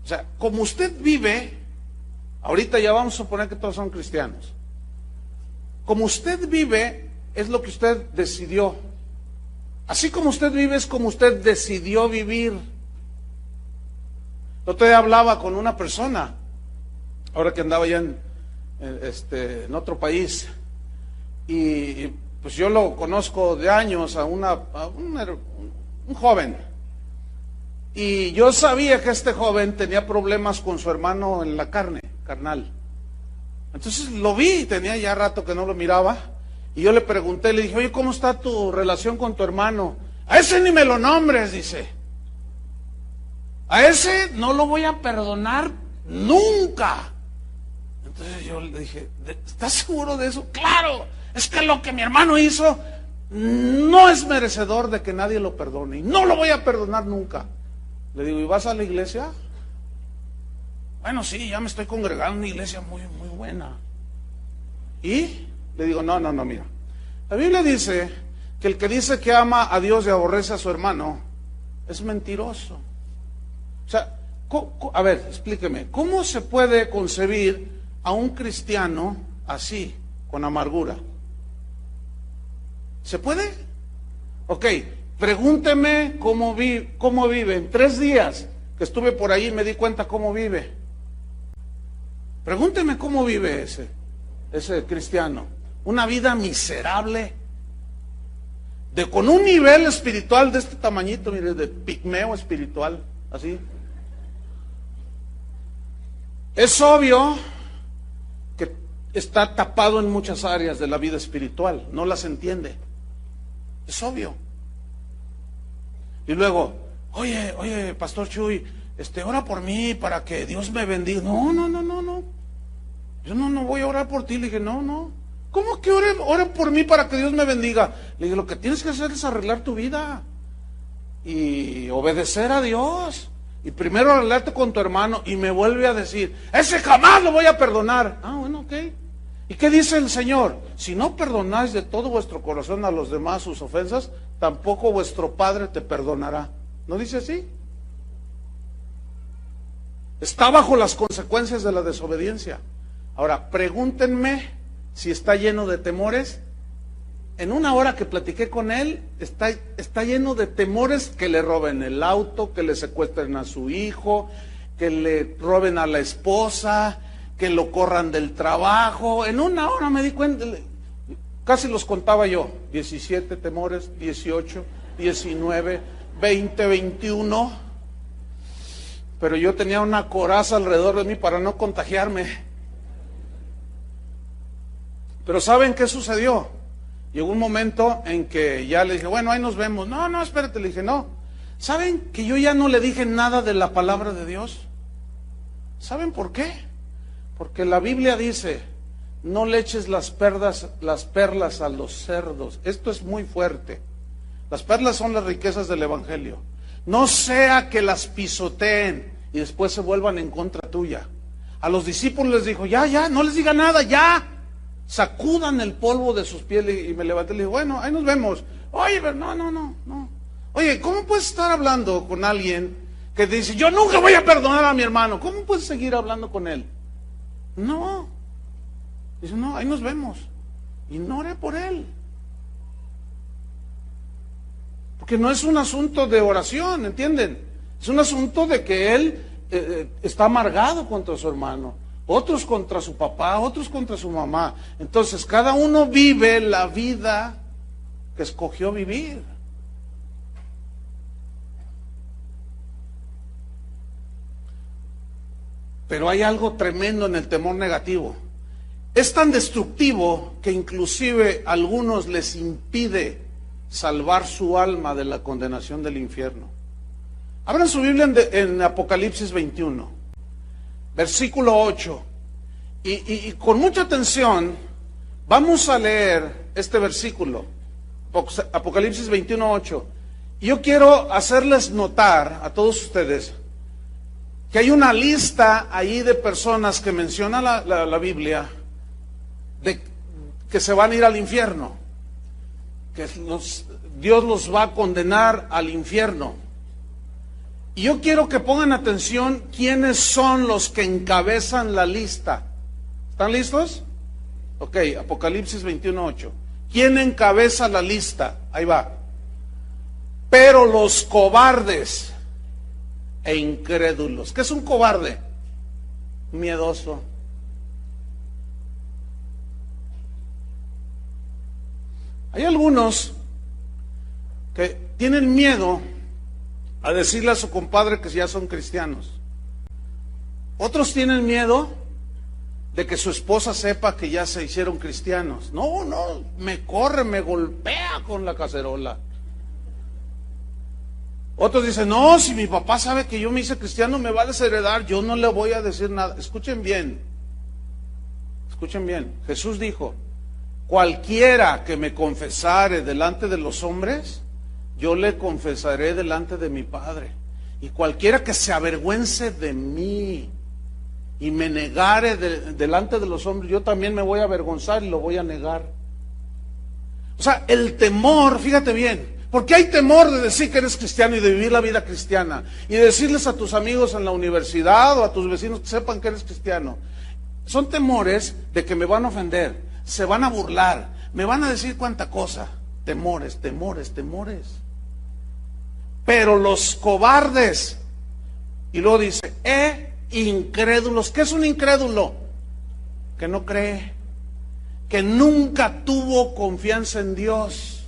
O sea, como usted vive, ahorita ya vamos a suponer que todos son cristianos. Como usted vive, es lo que usted decidió. Así como usted vive, es como usted decidió vivir. El otro día hablaba con una persona, ahora que andaba ya en otro país, y pues yo lo conozco de años a un joven. Y yo sabía que este joven tenía problemas con su hermano en la carnal. Entonces lo vi, tenía ya rato que no lo miraba, y yo le pregunté, le dije, oye, ¿cómo está tu relación con tu hermano? A ese ni me lo nombres, dice. A ese no lo voy a perdonar nunca. Entonces yo le dije, ¿estás seguro de eso? Claro, es que lo que mi hermano hizo no es merecedor de que nadie lo perdone, y no lo voy a perdonar nunca. Le digo, ¿y vas a la iglesia? Bueno, sí, ya me estoy congregando en una iglesia muy, muy buena. ¿Y? Le digo, no, mira. La Biblia dice que el que dice que ama a Dios y aborrece a su hermano es mentiroso. O sea, a ver, explíqueme, ¿cómo se puede concebir a un cristiano así, con amargura? ¿Se puede? Ok, pregúnteme cómo vive. En 3 días que estuve por ahí me di cuenta cómo vive. Pregúnteme cómo vive ese cristiano. Una vida miserable, con un nivel espiritual de este tamañito, mire, de pigmeo espiritual, así. Es obvio que está tapado en muchas áreas de la vida espiritual, no las entiende. Es obvio. Y luego, oye, Pastor Chuy, ora por mí para que Dios me bendiga. No. Yo no voy a orar por ti. Le dije, no. ¿Cómo que ora por mí para que Dios me bendiga? Le dije, lo que tienes que hacer es arreglar tu vida y obedecer a Dios. Y primero arreglarte con tu hermano. Y me vuelve a decir, ese jamás lo voy a perdonar. Ah, bueno, ok. ¿Y qué dice el Señor? Si no perdonáis de todo vuestro corazón a los demás sus ofensas, tampoco vuestro Padre te perdonará. ¿No dice así? Está bajo las consecuencias de la desobediencia. Ahora, pregúntenme si está lleno de temores. En una hora que platiqué con él, está lleno de temores que le roben el auto, que le secuestren a su hijo, que le roben a la esposa, que lo corran del trabajo. En una hora me di cuenta, Casi los contaba yo, 17 temores, 18, 19, 20, 21. Pero yo tenía una coraza alrededor de mí para no contagiarme. Pero ¿saben qué sucedió? Llegó un momento en que ya le dije, bueno, ahí nos vemos. No, espérate, le dije, no. ¿Saben que yo ya no le dije nada de la palabra de Dios? ¿Saben por qué? Porque la Biblia dice, no le eches las perlas a los cerdos. Esto es muy fuerte. Las perlas son las riquezas del Evangelio. No sea que las pisoteen y después se vuelvan en contra tuya. A los discípulos les dijo, ya, no les diga nada, ya. Sacudan el polvo de sus pies. Y me levanté y le dije, bueno, ahí nos vemos. Oye, pero no. Oye, ¿cómo puedes estar hablando con alguien que te dice, yo nunca voy a perdonar a mi hermano? ¿Cómo puedes seguir hablando con él? No. Dice, no, ahí nos vemos. Y no oré por él. Porque no es un asunto de oración, ¿entienden? Es un asunto de que él está amargado contra su hermano. Otros contra su papá, otros contra su mamá. Entonces, cada uno vive la vida que escogió vivir. Pero hay algo tremendo en el temor negativo. Es tan destructivo que inclusive a algunos les impide salvar su alma de la condenación del infierno. Abran su Biblia en Apocalipsis 21, versículo 8. Y con mucha atención vamos a leer este versículo, Apocalipsis 21, 8. Y yo quiero hacerles notar a todos ustedes que hay una lista ahí de personas que menciona la Biblia, que se van a ir al infierno, que Dios los va a condenar al infierno. Y yo quiero que pongan atención quiénes son los que encabezan la lista. ¿Están listos? Ok, Apocalipsis 21:8. ¿Quién encabeza la lista? Ahí va. Pero los cobardes e incrédulos. ¿Qué es un cobarde? Miedoso. Hay algunos que tienen miedo a decirle a su compadre que ya son cristianos. Otros tienen miedo de que su esposa sepa que ya se hicieron cristianos. No, me corre, me golpea con la cacerola. Otros dicen, no, si mi papá sabe que yo me hice cristiano me va a desheredar, yo no le voy a decir nada. Escuchen bien, Jesús dijo, cualquiera que me confesare delante de los hombres, yo le confesaré delante de mi Padre. Y cualquiera que se avergüence de mí y me negare delante de los hombres, yo también me voy a avergonzar y lo voy a negar. O sea, el temor, fíjate bien, porque hay temor de decir que eres cristiano y de vivir la vida cristiana, y de decirles a tus amigos en la universidad o a tus vecinos que sepan que eres cristiano. Son temores de que me van a ofender, se van a burlar, me van a decir cuánta cosa. Temores. Pero los cobardes, y luego dice, incrédulos. ¿Qué es un incrédulo? Que no cree, que nunca tuvo confianza en Dios,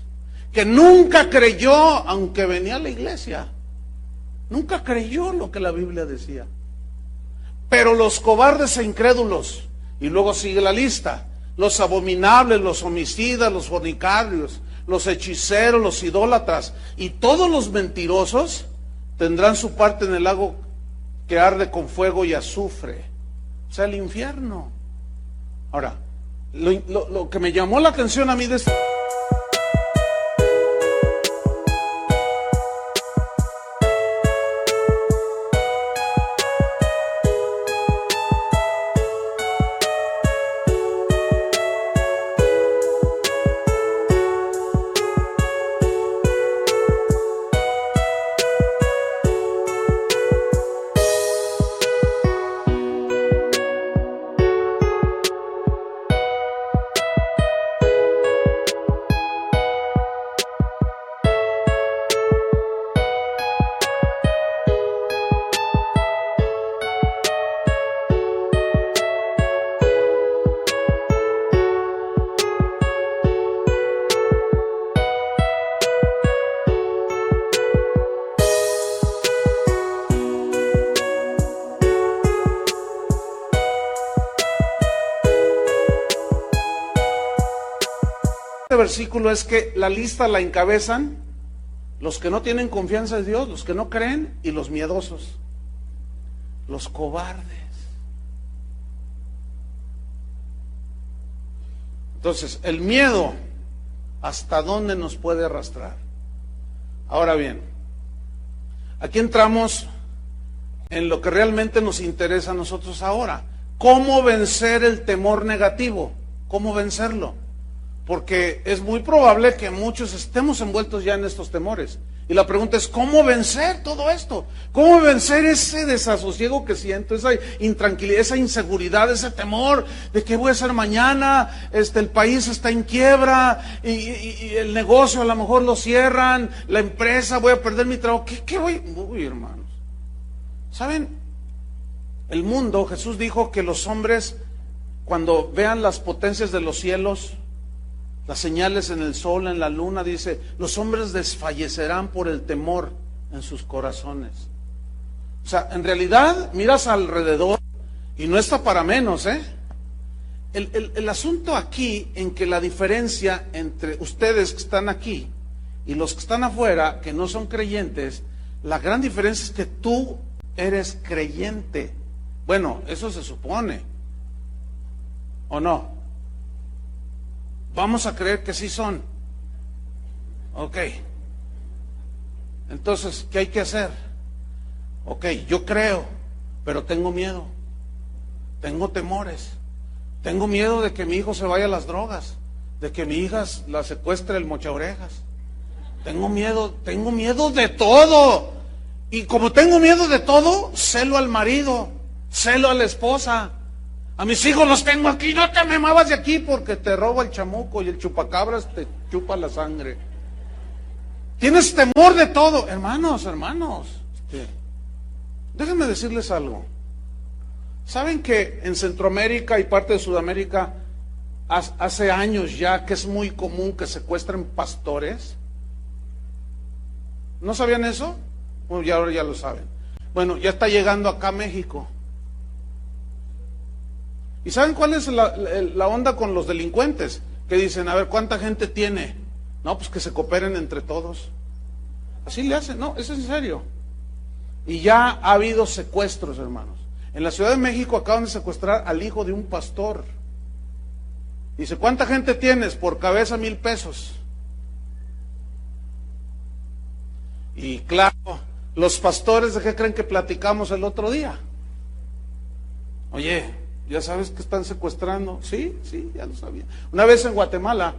que nunca creyó, aunque venía a la iglesia, nunca creyó lo que la Biblia decía. Pero los cobardes e incrédulos, y luego sigue la lista, los abominables, los homicidas, los fornicarios, los hechiceros, los idólatras y todos los mentirosos tendrán su parte en el lago que arde con fuego y azufre, o sea, el infierno. Ahora, lo que me llamó la atención a mí de este este versículo es que la lista la encabezan los que no tienen confianza en Dios, los que no creen y los miedosos, los cobardes. Entonces, el miedo, ¿hasta dónde nos puede arrastrar? Ahora bien, aquí entramos en lo que realmente nos interesa a nosotros ahora. ¿Cómo vencer el temor negativo? ¿Cómo vencerlo? Porque es muy probable que muchos estemos envueltos ya en estos temores. Y la pregunta es, ¿cómo vencer todo esto? ¿Cómo vencer ese desasosiego que siento, esa intranquilidad, esa inseguridad, ese temor de qué voy a hacer mañana? El país está en quiebra y el negocio a lo mejor lo cierran, la empresa, voy a perder mi trabajo. ¿Qué voy? Uy, hermanos. ¿Saben? El mundo, Jesús dijo que los hombres, cuando vean las potencias de los cielos, las señales en el sol, en la luna, dice, los hombres desfallecerán por el temor en sus corazones. O sea, en realidad, miras alrededor y no está para menos, ¿eh? El asunto aquí, en que la diferencia entre ustedes que están aquí y los que están afuera, que no son creyentes, la gran diferencia es que tú eres creyente. Bueno, eso se supone, ¿o no? Vamos a creer que sí son. Ok. Entonces, ¿qué hay que hacer? Ok, yo creo, pero tengo miedo. Tengo temores. Tengo miedo de que mi hijo se vaya a las drogas, de que mi hija la secuestre el mochaorejas. Tengo miedo de todo. Y como tengo miedo de todo, celo al marido, celo a la esposa. A mis hijos los tengo aquí, no te me muevas de aquí porque te roba el chamuco y el chupacabras te chupa la sangre. Tienes temor de todo. Hermanos, déjenme decirles algo. ¿Saben que en Centroamérica y parte de Sudamérica hace años ya que es muy común que secuestren pastores? ¿No sabían eso? Bueno, ya ahora ya lo saben. Bueno, ya está llegando acá a México. ¿Y saben cuál es la onda con los delincuentes? Que dicen, a ver, ¿cuánta gente tiene? No, pues que se cooperen entre todos. Así le hacen, no, eso es en serio. Y ya ha habido secuestros, hermanos. En la Ciudad de México acaban de secuestrar al hijo de un pastor. Dice, ¿cuánta gente tienes? Por cabeza 1,000 pesos. Y claro, los pastores, ¿de qué creen que platicamos el otro día? Oye, ¿ya sabes que están secuestrando? Sí, ya lo sabía. Una vez en Guatemala,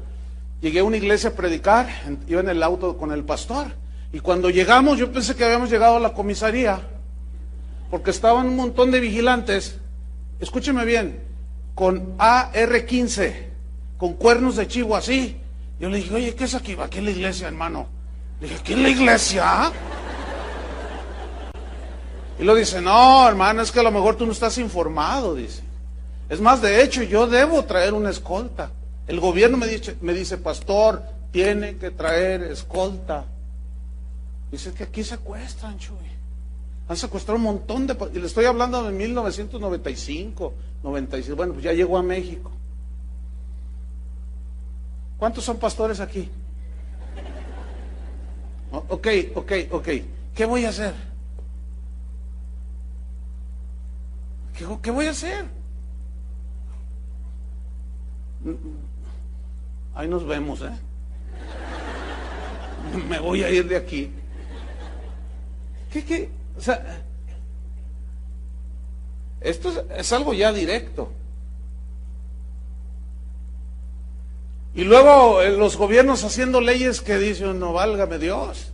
llegué a una iglesia a predicar, iba en el auto con el pastor, y cuando llegamos, yo pensé que habíamos llegado a la comisaría, porque estaban un montón de vigilantes, escúcheme bien, con AR-15, con cuernos de chivo así. Yo le dije, oye, ¿qué es aquí? Aquí en la iglesia, hermano. Le dije, ¿aquí en la iglesia? Y lo dice, no, hermano, es que a lo mejor tú no estás informado, dice. Es más, de hecho, yo debo traer una escolta. El gobierno me dice, pastor, tiene que traer escolta. Dice que aquí secuestran, Chuy. Han secuestrado un montón y le estoy hablando de 1995, 96. Bueno, pues ya llegó a México. ¿Cuántos son pastores aquí? Ok. ¿Qué voy a hacer? ¿Qué voy a hacer? Ahí nos vemos, ¿eh? Me voy a ir de aquí. ¿Qué? O sea, esto es algo ya directo. Y luego los gobiernos haciendo leyes que dicen, no, válgame Dios.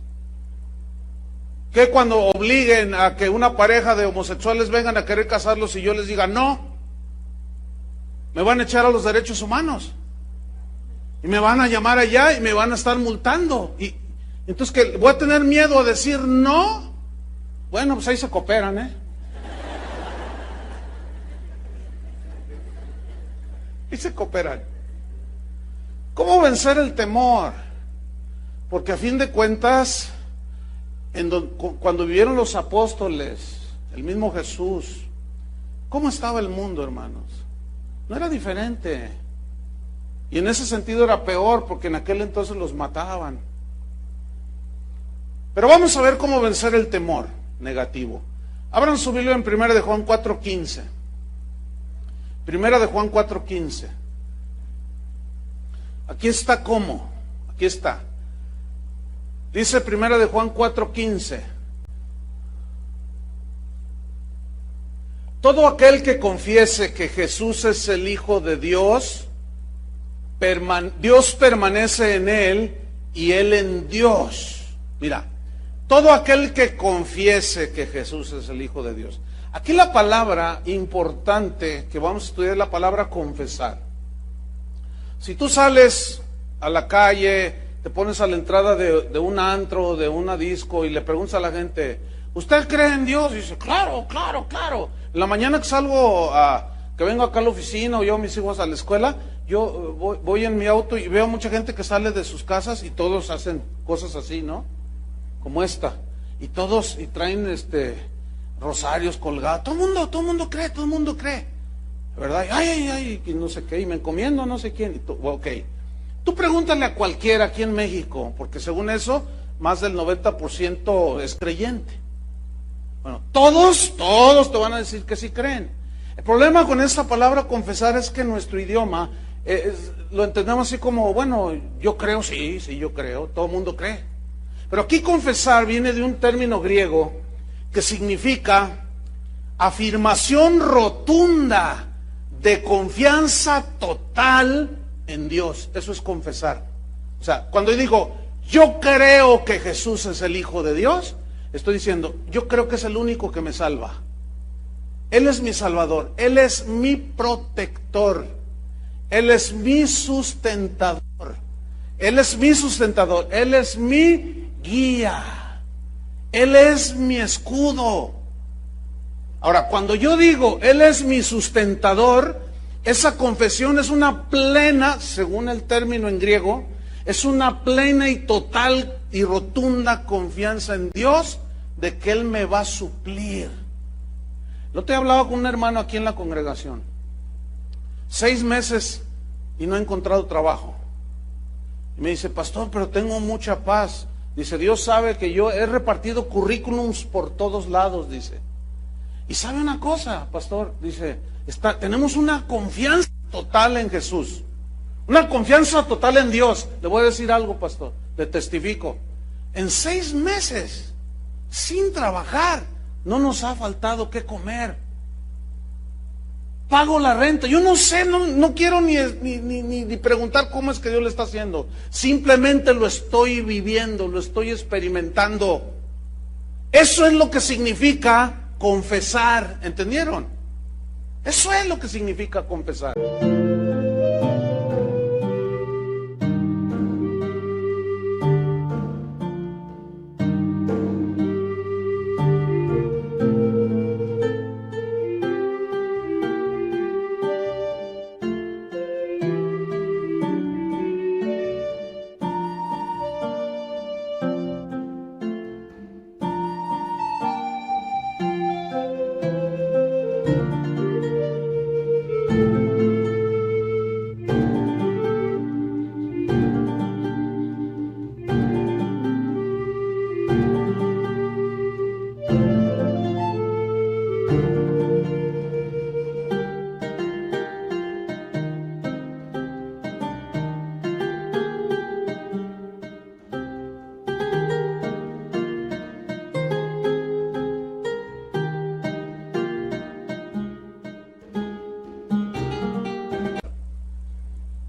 ¿Qué cuando obliguen a que una pareja de homosexuales vengan a querer casarlos y yo les diga no? Me van a echar a los derechos humanos. Y me van a llamar allá y me van a estar multando. Y entonces, ¿qué? ¿Voy a tener miedo a decir no? Bueno, pues ahí se cooperan, ¿eh? Y se cooperan. ¿Cómo vencer el temor? Porque a fin de cuentas, cuando vivieron los apóstoles, el mismo Jesús, ¿cómo estaba el mundo, hermanos? No era diferente. Y en ese sentido era peor, porque en aquel entonces los mataban. Pero vamos a ver cómo vencer el temor negativo. Abran su Biblia en 1 de Juan 4:15. 1 de Juan 4:15. Aquí está cómo. Aquí está. Dice 1 de Juan 4:15. Todo aquel que confiese que Jesús es el Hijo de Dios, Dios permanece en él y él en Dios. Mira, todo aquel que confiese que Jesús es el Hijo de Dios. Aquí la palabra importante que vamos a estudiar es la palabra confesar. Si tú sales a la calle, te pones a la entrada de un antro, de una disco y le preguntas a la gente, ¿usted cree en Dios? Y dice, claro, claro, claro. En la mañana que salgo, que vengo acá a la oficina o llevo a mis hijos a la escuela, yo voy en mi auto y veo mucha gente que sale de sus casas y todos hacen cosas así, ¿no? Como esta. Y todos, y traen rosarios colgados. Todo el mundo cree. ¿Verdad? Ay, y no sé qué, y me encomiendo a no sé quién. Ok. Tú pregúntale a cualquiera aquí en México, porque según eso, más del 90% es creyente. Bueno, todos te van a decir que sí creen. El problema con esta palabra confesar es que nuestro idioma lo entendemos así como, bueno, yo creo, sí, yo creo, todo el mundo cree. Pero aquí confesar viene de un término griego que significa afirmación rotunda de confianza total en Dios. Eso es confesar. O sea, cuando yo digo, yo creo que Jesús es el Hijo de Dios, estoy diciendo, yo creo que es el único que me salva. Él es mi salvador, Él es mi protector, Él es mi sustentador, Él es mi guía, Él es mi escudo. Ahora, cuando yo digo, Él es mi sustentador, esa confesión es una plena, según el término en griego, es una plena y total y rotunda confianza en Dios de que Él me va a suplir. Yo te he hablado con un hermano aquí en la congregación, 6 meses y no he encontrado trabajo. Y me dice, pastor, pero tengo mucha paz. Dice, Dios sabe que yo he repartido currículums por todos lados, dice. Y sabe una cosa, pastor, dice, tenemos una confianza total en Jesús, una confianza total en Dios. Le voy a decir algo, pastor, le testifico. En 6 meses, sin trabajar, no nos ha faltado qué comer. Pago la renta. Yo no sé, no quiero ni preguntar cómo es que Dios lo está haciendo. Simplemente lo estoy viviendo, lo estoy experimentando. Eso es lo que significa confesar, ¿entendieron? Eso es lo que significa confesar.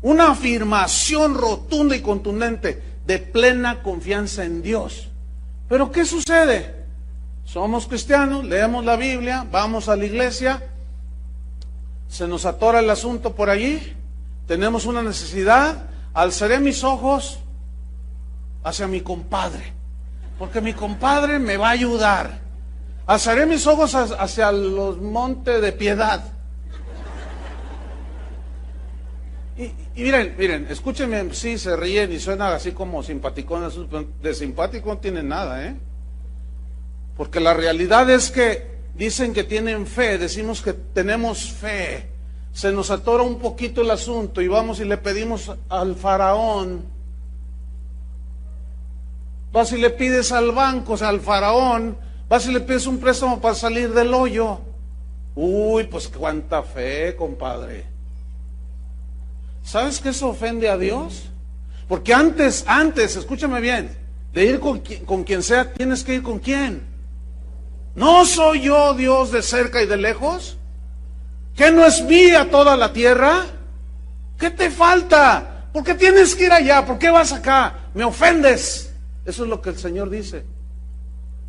Una afirmación rotunda y contundente de plena confianza en Dios. Pero ¿qué sucede? Somos cristianos, leemos la Biblia, vamos a la iglesia, se nos atora el asunto por allí, tenemos una necesidad, alzaré mis ojos hacia mi compadre, porque mi compadre me va a ayudar. Alzaré mis ojos hacia los montes de Piedad. Y miren, escúchenme, sí, se ríen y suena así como simpaticón, de simpático no tienen nada, porque la realidad es que dicen que tienen fe, decimos que tenemos fe. se nos atora un poquito el asunto y vamos y le pedimos al faraón, vas y le pides al banco, o sea, al faraón, vas y le pides un préstamo para salir del hoyo. Uy, pues cuánta fe, compadre. ¿Sabes que eso ofende a Dios? Porque antes, escúchame bien, de ir con quien sea, tienes que ir con quién. ¿No soy yo Dios de cerca y de lejos? ¿Que no es mía toda la tierra? ¿Qué te falta? ¿Por qué tienes que ir allá? ¿Por qué vas acá? Me ofendes. Eso es lo que el Señor dice.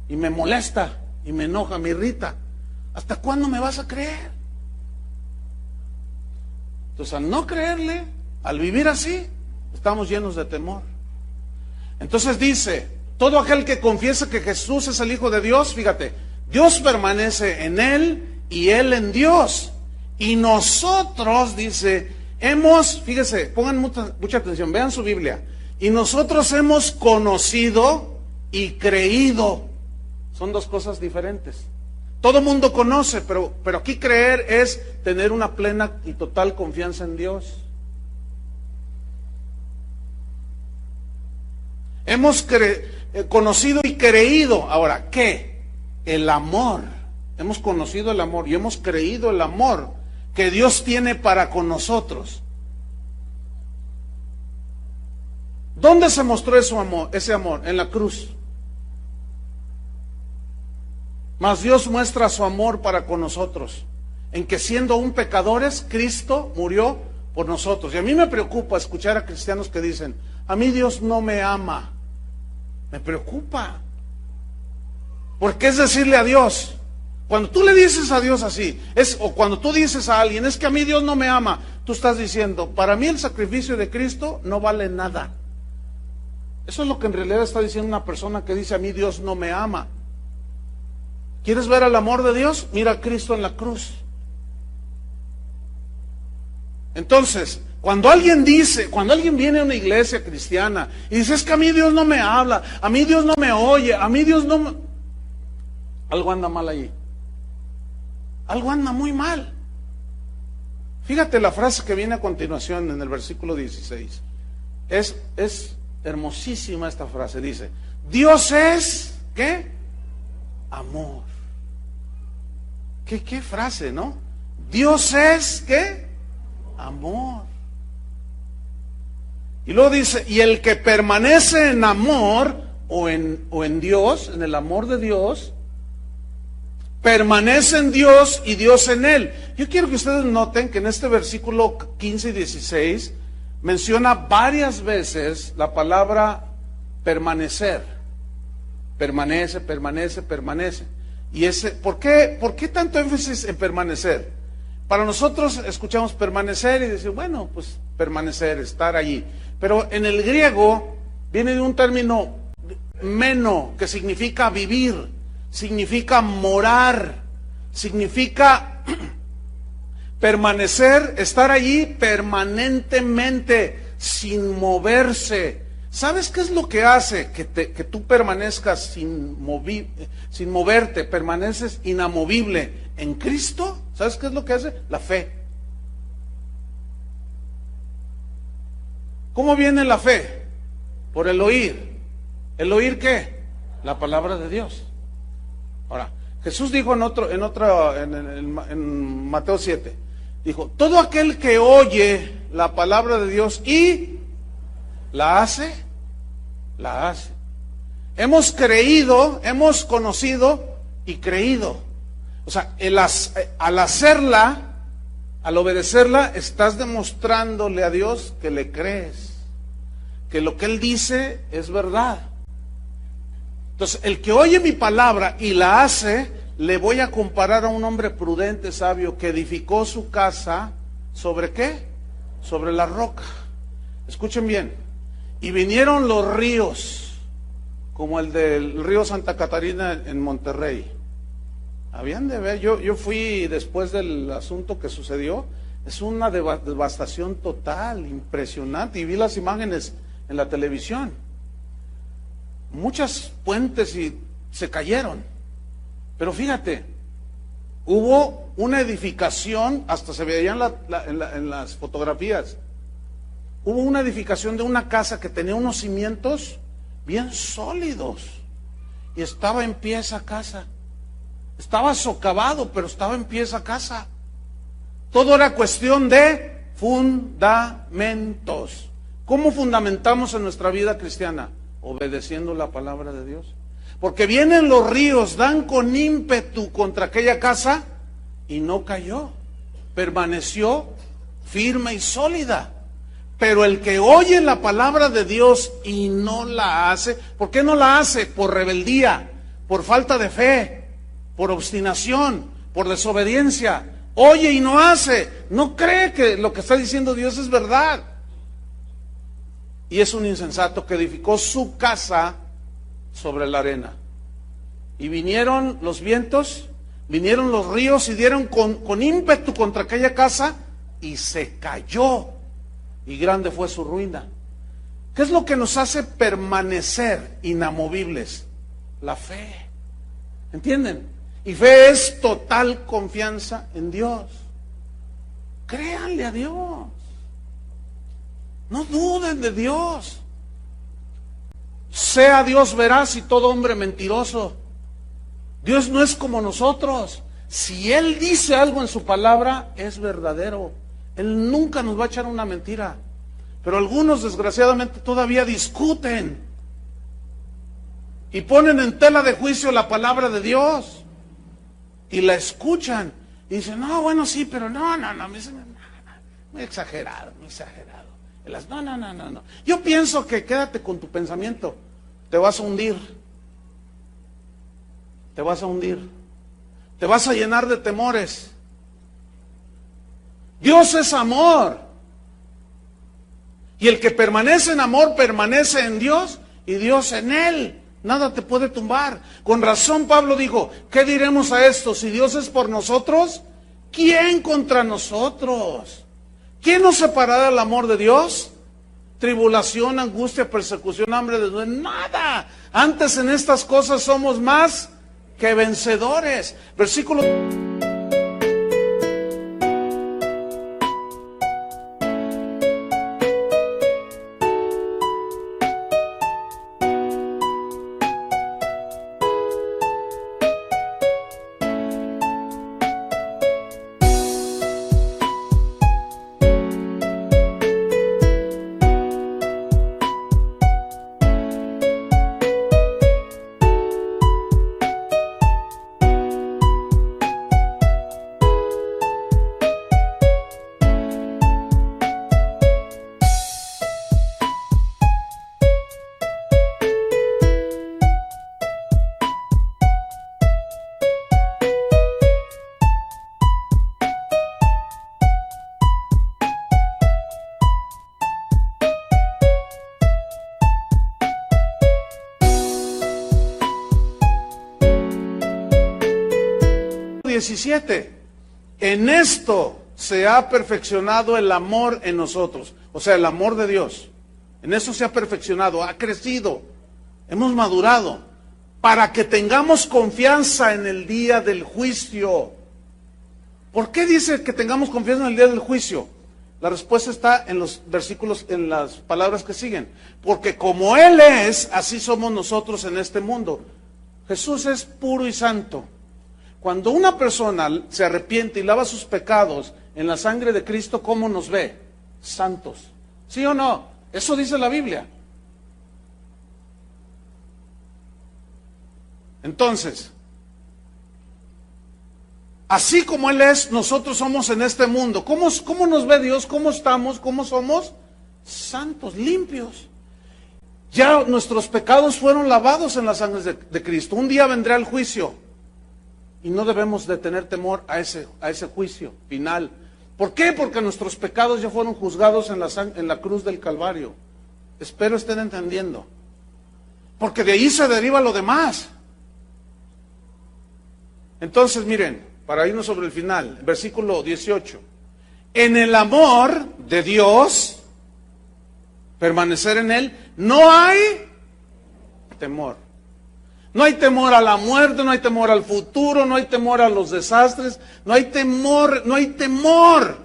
Y me molesta, y me enoja, me irrita. ¿Hasta cuándo me vas a creer? Entonces, al no creerle, al vivir así, estamos llenos de temor. Entonces dice, todo aquel que confiesa que Jesús es el Hijo de Dios, fíjate, Dios permanece en él y él en Dios. Y nosotros, dice, fíjese, pongan mucha atención, vean su Biblia. Y nosotros hemos conocido y creído. Son dos cosas diferentes. Todo mundo conoce, pero aquí creer es tener una plena y total confianza en Dios. Hemos conocido y creído. Ahora, ¿qué? El amor. Hemos conocido el amor y hemos creído el amor que Dios tiene para con nosotros. ¿Dónde se mostró ese amor? En la cruz. Mas Dios muestra su amor para con nosotros, en que siendo aún pecadores, Cristo murió por nosotros. Y a mí me preocupa escuchar a cristianos que dicen, a mí Dios no me ama. Me preocupa. Porque es decirle a Dios, cuando tú le dices a Dios así, o cuando tú dices a alguien, es que a mí Dios no me ama, tú estás diciendo, para mí el sacrificio de Cristo no vale nada. Eso es lo que en realidad está diciendo una persona que dice, a mí Dios no me ama. ¿Quieres ver el amor de Dios? Mira a Cristo en la cruz. Entonces, cuando alguien viene a una iglesia cristiana y dice, es que a mí Dios no me habla, a mí Dios no me oye, a mí Dios no me... Algo anda mal ahí. Algo anda muy mal. Fíjate la frase que viene a continuación en el versículo 16. Es hermosísima esta frase. Dice, Dios es, ¿qué? Amor. ¿Qué frase, no? Dios es, ¿qué? Amor. Y luego dice, y el que permanece en amor, o en Dios, en el amor de Dios, permanece en Dios y Dios en él. Yo quiero que ustedes noten que en este versículo 15 y 16 menciona varias veces la palabra permanecer. Permanece, permanece, permanece. Y ¿por qué tanto énfasis en permanecer? Para nosotros escuchamos permanecer y decir, bueno, pues permanecer, estar allí. Pero en el griego viene de un término meno, que significa vivir, significa morar, significa permanecer, estar allí permanentemente, sin moverse. ¿Sabes qué es lo que hace que tú permanezcas sin moverte, permaneces inamovible en Cristo? ¿Sabes qué es lo que hace? La fe. ¿Cómo viene la fe? Por el oír. ¿El oír qué? La palabra de Dios. Ahora, Jesús dijo en Mateo 7, dijo, todo aquel que oye la palabra de Dios y la hace, la hace. Hemos creído, hemos conocido y creído. O sea, al hacerla, al obedecerla, estás demostrándole a Dios que le crees, que lo que Él dice es verdad. Entonces, el que oye mi palabra y la hace, le voy a comparar a un hombre prudente, sabio, que edificó su casa, ¿sobre qué? Sobre la roca. Escuchen bien. Y vinieron los ríos, como el del río Santa Catarina en Monterrey. Habían de ver, yo fui después del asunto que sucedió, es una devastación total, impresionante, y vi las imágenes en la televisión. Muchas puentes se cayeron. Pero fíjate, Hubo una edificación, hasta se veían en las fotografías, hubo una edificación de una casa que tenía unos cimientos bien sólidos y estaba en pie esa casa. Estaba socavado, pero estaba en pie esa casa. Todo era cuestión de fundamentos. ¿Cómo fundamentamos en nuestra vida cristiana? Obedeciendo la palabra de Dios. Porque vienen los ríos, dan con ímpetu contra aquella casa y no cayó. Permaneció firme y sólida. Pero el que oye la palabra de Dios y no la hace, ¿por qué no la hace? Por rebeldía, por falta de fe, por obstinación, por desobediencia. Oye y no hace, no cree que lo que está diciendo Dios es verdad. Y es un insensato que edificó su casa sobre la arena. Y vinieron los vientos, vinieron los ríos y dieron con ímpetu contra aquella casa y se cayó. Y grande fue su ruina. ¿Qué es lo que nos hace permanecer inamovibles? La fe. ¿Entienden? Y fe es total confianza en Dios. Créanle a Dios. No duden de Dios. Sea Dios veraz y todo hombre mentiroso. Dios no es como nosotros. Si Él dice algo en su palabra, es verdadero. Él nunca nos va a echar una mentira. Pero algunos, desgraciadamente, todavía discuten y ponen en tela de juicio la palabra de Dios y la escuchan y dicen, no, bueno, sí, pero no, muy exagerado, muy exagerado. No. Yo pienso que quédate con tu pensamiento, te vas a hundir. Te vas a hundir. Te vas a llenar de temores. Dios es amor. Y el que permanece en amor permanece en Dios y Dios en él. Nada te puede tumbar. Con razón Pablo dijo, ¿qué diremos a esto? Si Dios es por nosotros, ¿quién contra nosotros? ¿Quién nos separará del amor de Dios? Tribulación, angustia, persecución, hambre, desnudez, nada. Antes en estas cosas somos más que vencedores. Versículo 17. En esto se ha perfeccionado el amor en nosotros, o sea, el amor de Dios. En eso se ha perfeccionado, ha crecido, hemos madurado, para que tengamos confianza en el día del juicio. ¿Por qué dice que tengamos confianza en el día del juicio? La respuesta está en los versículos, en las palabras que siguen. Porque como Él es, así somos nosotros en este mundo. Jesús es puro y santo. Cuando una persona se arrepiente y lava sus pecados en la sangre de Cristo, ¿cómo nos ve? Santos. ¿Sí o no? Eso dice la Biblia. Entonces, así como Él es, nosotros somos en este mundo. ¿Cómo nos ve Dios? ¿Cómo estamos? ¿Cómo somos? Santos, limpios. Ya nuestros pecados fueron lavados en la sangre de Cristo. Un día vendrá el juicio. Y no debemos de tener temor a ese juicio final. ¿Por qué? Porque nuestros pecados ya fueron juzgados en la cruz del Calvario. Espero estén entendiendo. Porque de ahí se deriva lo demás. Entonces, miren, para irnos sobre el final, versículo 18. En el amor de Dios, permanecer en Él, no hay temor. No hay temor a la muerte, no hay temor al futuro, no hay temor a los desastres, no hay temor,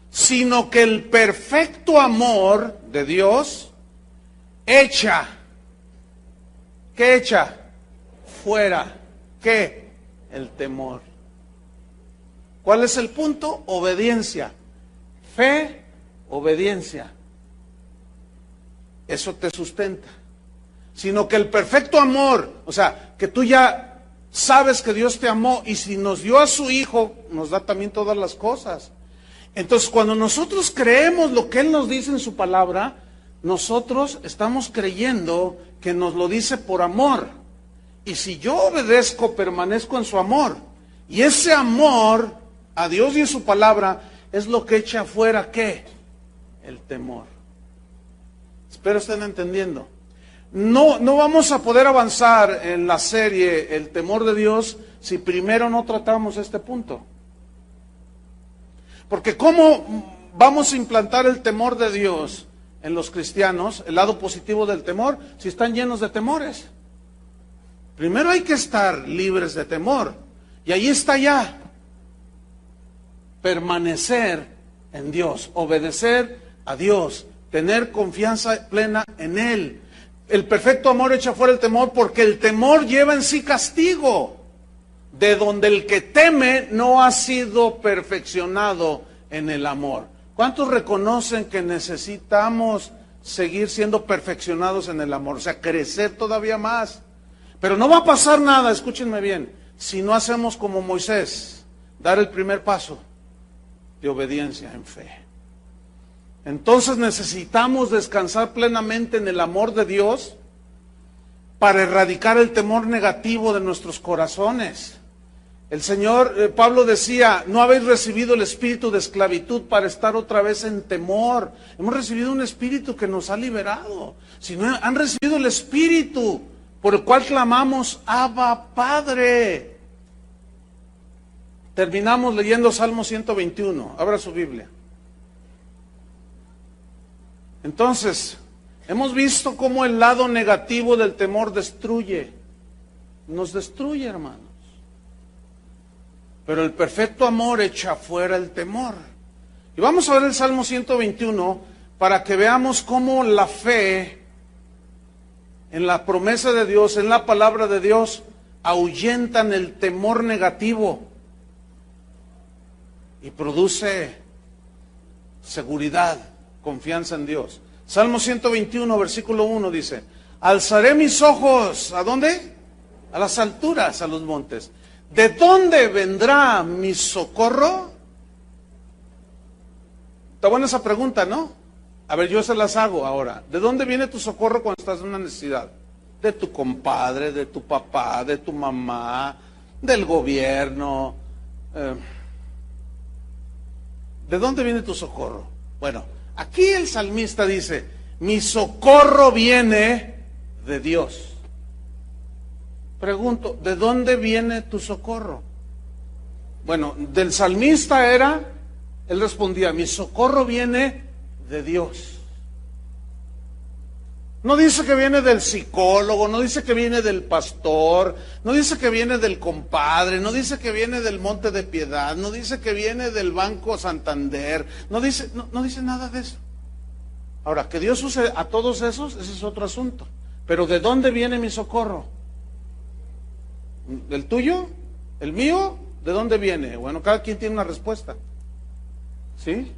sino que el perfecto amor de Dios echa, ¿qué echa? Fuera, ¿qué? El temor. ¿Cuál es el punto? Obediencia. Fe, obediencia. Eso te sustenta. Sino que el perfecto amor, o sea, que tú ya sabes que Dios te amó y si nos dio a su Hijo, nos da también todas las cosas. Entonces, cuando nosotros creemos lo que Él nos dice en su palabra, nosotros estamos creyendo que nos lo dice por amor. Y si yo obedezco, permanezco en su amor. Y ese amor a Dios y a su palabra es lo que echa afuera, ¿qué? El temor. Espero estén entendiendo. No vamos a poder avanzar en la serie El temor de Dios si primero no tratamos este punto. Porque ¿cómo vamos a implantar el temor de Dios en los cristianos, el lado positivo del temor, si están llenos de temores? Primero hay que estar libres de temor. Y ahí está ya. Permanecer en Dios, obedecer a Dios, tener confianza plena en Él. El perfecto amor echa fuera el temor porque el temor lleva en sí castigo, de donde el que teme no ha sido perfeccionado en el amor. ¿Cuántos reconocen que necesitamos seguir siendo perfeccionados en el amor? O sea, crecer todavía más. Pero no va a pasar nada, escúchenme bien, si no hacemos como Moisés, dar el primer paso de obediencia en fe. Entonces necesitamos descansar plenamente en el amor de Dios para erradicar el temor negativo de nuestros corazones. El Señor, Pablo decía, no habéis recibido el espíritu de esclavitud para estar otra vez en temor. Hemos recibido un espíritu que nos ha liberado. Si no han recibido el espíritu por el cual clamamos, Abba, Padre. Terminamos leyendo Salmo 121. Abra su Biblia. Entonces, hemos visto cómo el lado negativo del temor destruye. Nos destruye, hermanos. Pero el perfecto amor echa fuera el temor. Y vamos a ver el Salmo 121 para que veamos cómo la fe en la promesa de Dios, en la palabra de Dios, ahuyentan el temor negativo y produce seguridad, confianza en Dios. Salmo 121, versículo 1 dice, alzaré mis ojos, ¿a dónde? A las alturas, a los montes. ¿De dónde vendrá mi socorro? Está buena esa pregunta, ¿no? A ver, yo se las hago ahora. ¿De dónde viene tu socorro cuando estás en una necesidad? De tu compadre, de tu papá, de tu mamá, del gobierno. ¿De dónde viene tu socorro? Bueno, aquí el salmista dice, mi socorro viene de Dios. Pregunto, ¿de dónde viene tu socorro? Bueno, del salmista él respondía, mi socorro viene de Dios. No dice que viene del psicólogo, no dice que viene del pastor, no dice que viene del compadre, no dice que viene del Monte de Piedad, no dice que viene del Banco Santander, no dice nada de eso. Ahora, que Dios use a todos esos, ese es otro asunto. Pero ¿de dónde viene mi socorro? ¿Del tuyo? ¿El mío? ¿De dónde viene? Bueno, cada quien tiene una respuesta. ¿Sí?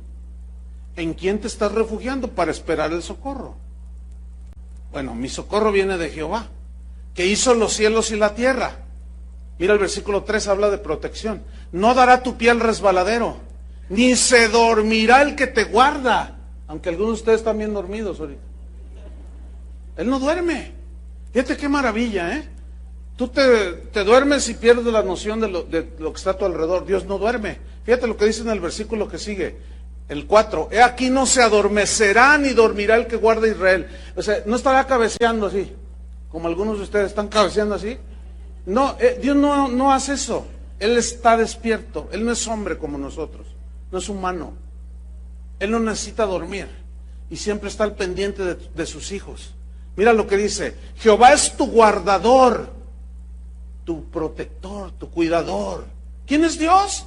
¿En quién te estás refugiando para esperar el socorro? Bueno, mi socorro viene de Jehová, que hizo los cielos y la tierra. Mira el versículo 3, habla de protección. No dará tu pie al resbaladero, ni se dormirá el que te guarda. Aunque algunos de ustedes están bien dormidos ahorita. Él no duerme. Fíjate qué maravilla, ¿eh? Tú te duermes y pierdes la noción de lo que está a tu alrededor. Dios no duerme. Fíjate lo que dice en el versículo que sigue, el 4. He aquí no se adormecerá ni dormirá el que guarda a Israel. O sea, no estará cabeceando así, como algunos de ustedes están cabeceando así. No, Dios no hace eso. Él está despierto. Él no es hombre como nosotros. No es humano. Él no necesita dormir. Y siempre está al pendiente de sus hijos. Mira lo que dice. Jehová es tu guardador. tu protector, tu cuidador. ¿Quién es Dios?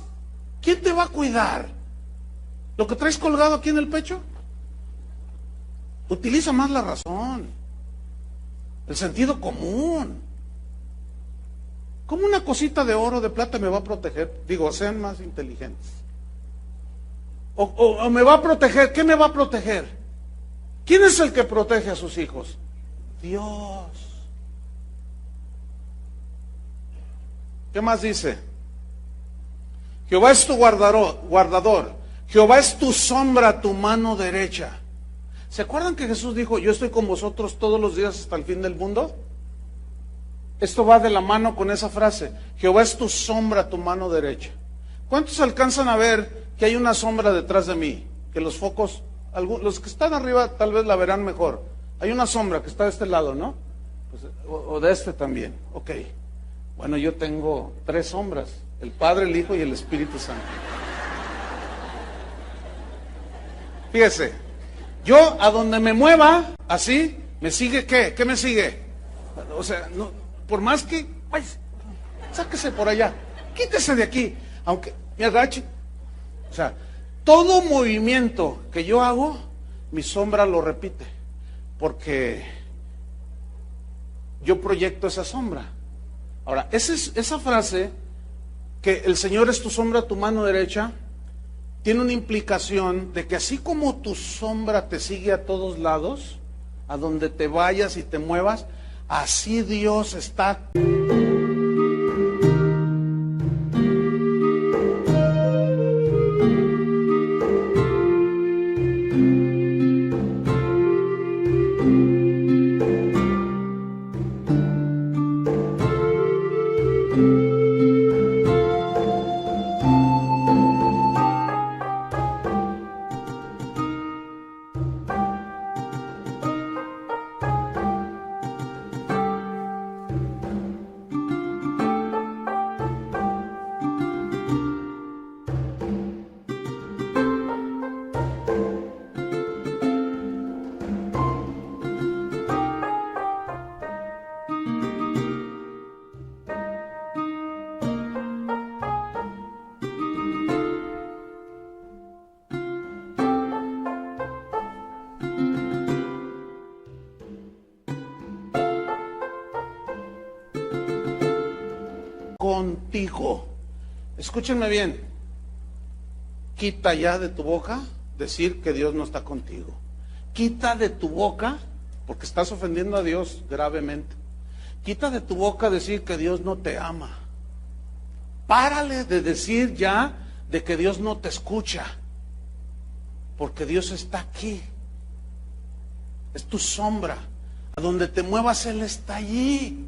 ¿Quién te va a cuidar? ¿Lo que traes colgado aquí en el pecho? Utiliza más la razón, el sentido común. ¿Cómo una cosita de oro, de plata me va a proteger? Digo, sean más inteligentes. O me va a proteger. ¿Qué me va a proteger? ¿Quién es el que protege a sus hijos? Dios. ¿Qué más dice? Jehová es tu guardador. Jehová es tu sombra, tu mano derecha. ¿Se acuerdan que Jesús dijo, yo estoy con vosotros todos los días hasta el fin del mundo? Esto va de la mano con esa frase. Jehová es tu sombra, tu mano derecha. ¿Cuántos alcanzan a ver que hay una sombra detrás de mí? Que los focos, los que están arriba tal vez la verán mejor. Hay una sombra que está de este lado, ¿no? Pues, o de este también. Ok. Bueno, yo tengo 3 sombras. El Padre, el Hijo y el Espíritu Santo. Fíjese, yo a donde me mueva, así, ¿me sigue qué? ¿Qué me sigue? O sea, no, por más que, ay, sáquese por allá, quítese de aquí, aunque me agache. O sea, todo movimiento que yo hago, mi sombra lo repite, porque yo proyecto esa sombra. Ahora, esa frase, que el Señor es tu sombra, tu mano derecha, tiene una implicación de que así como tu sombra te sigue a todos lados, a donde te vayas y te muevas, así Dios está. Contigo. Escúchenme bien. Quita ya de tu boca decir que Dios no está contigo. Quita de tu boca, porque estás ofendiendo a Dios gravemente. Quita de tu boca decir que Dios no te ama. Párale de decir ya de que Dios no te escucha, porque Dios está aquí. Es tu sombra. A donde te muevas, Él está allí.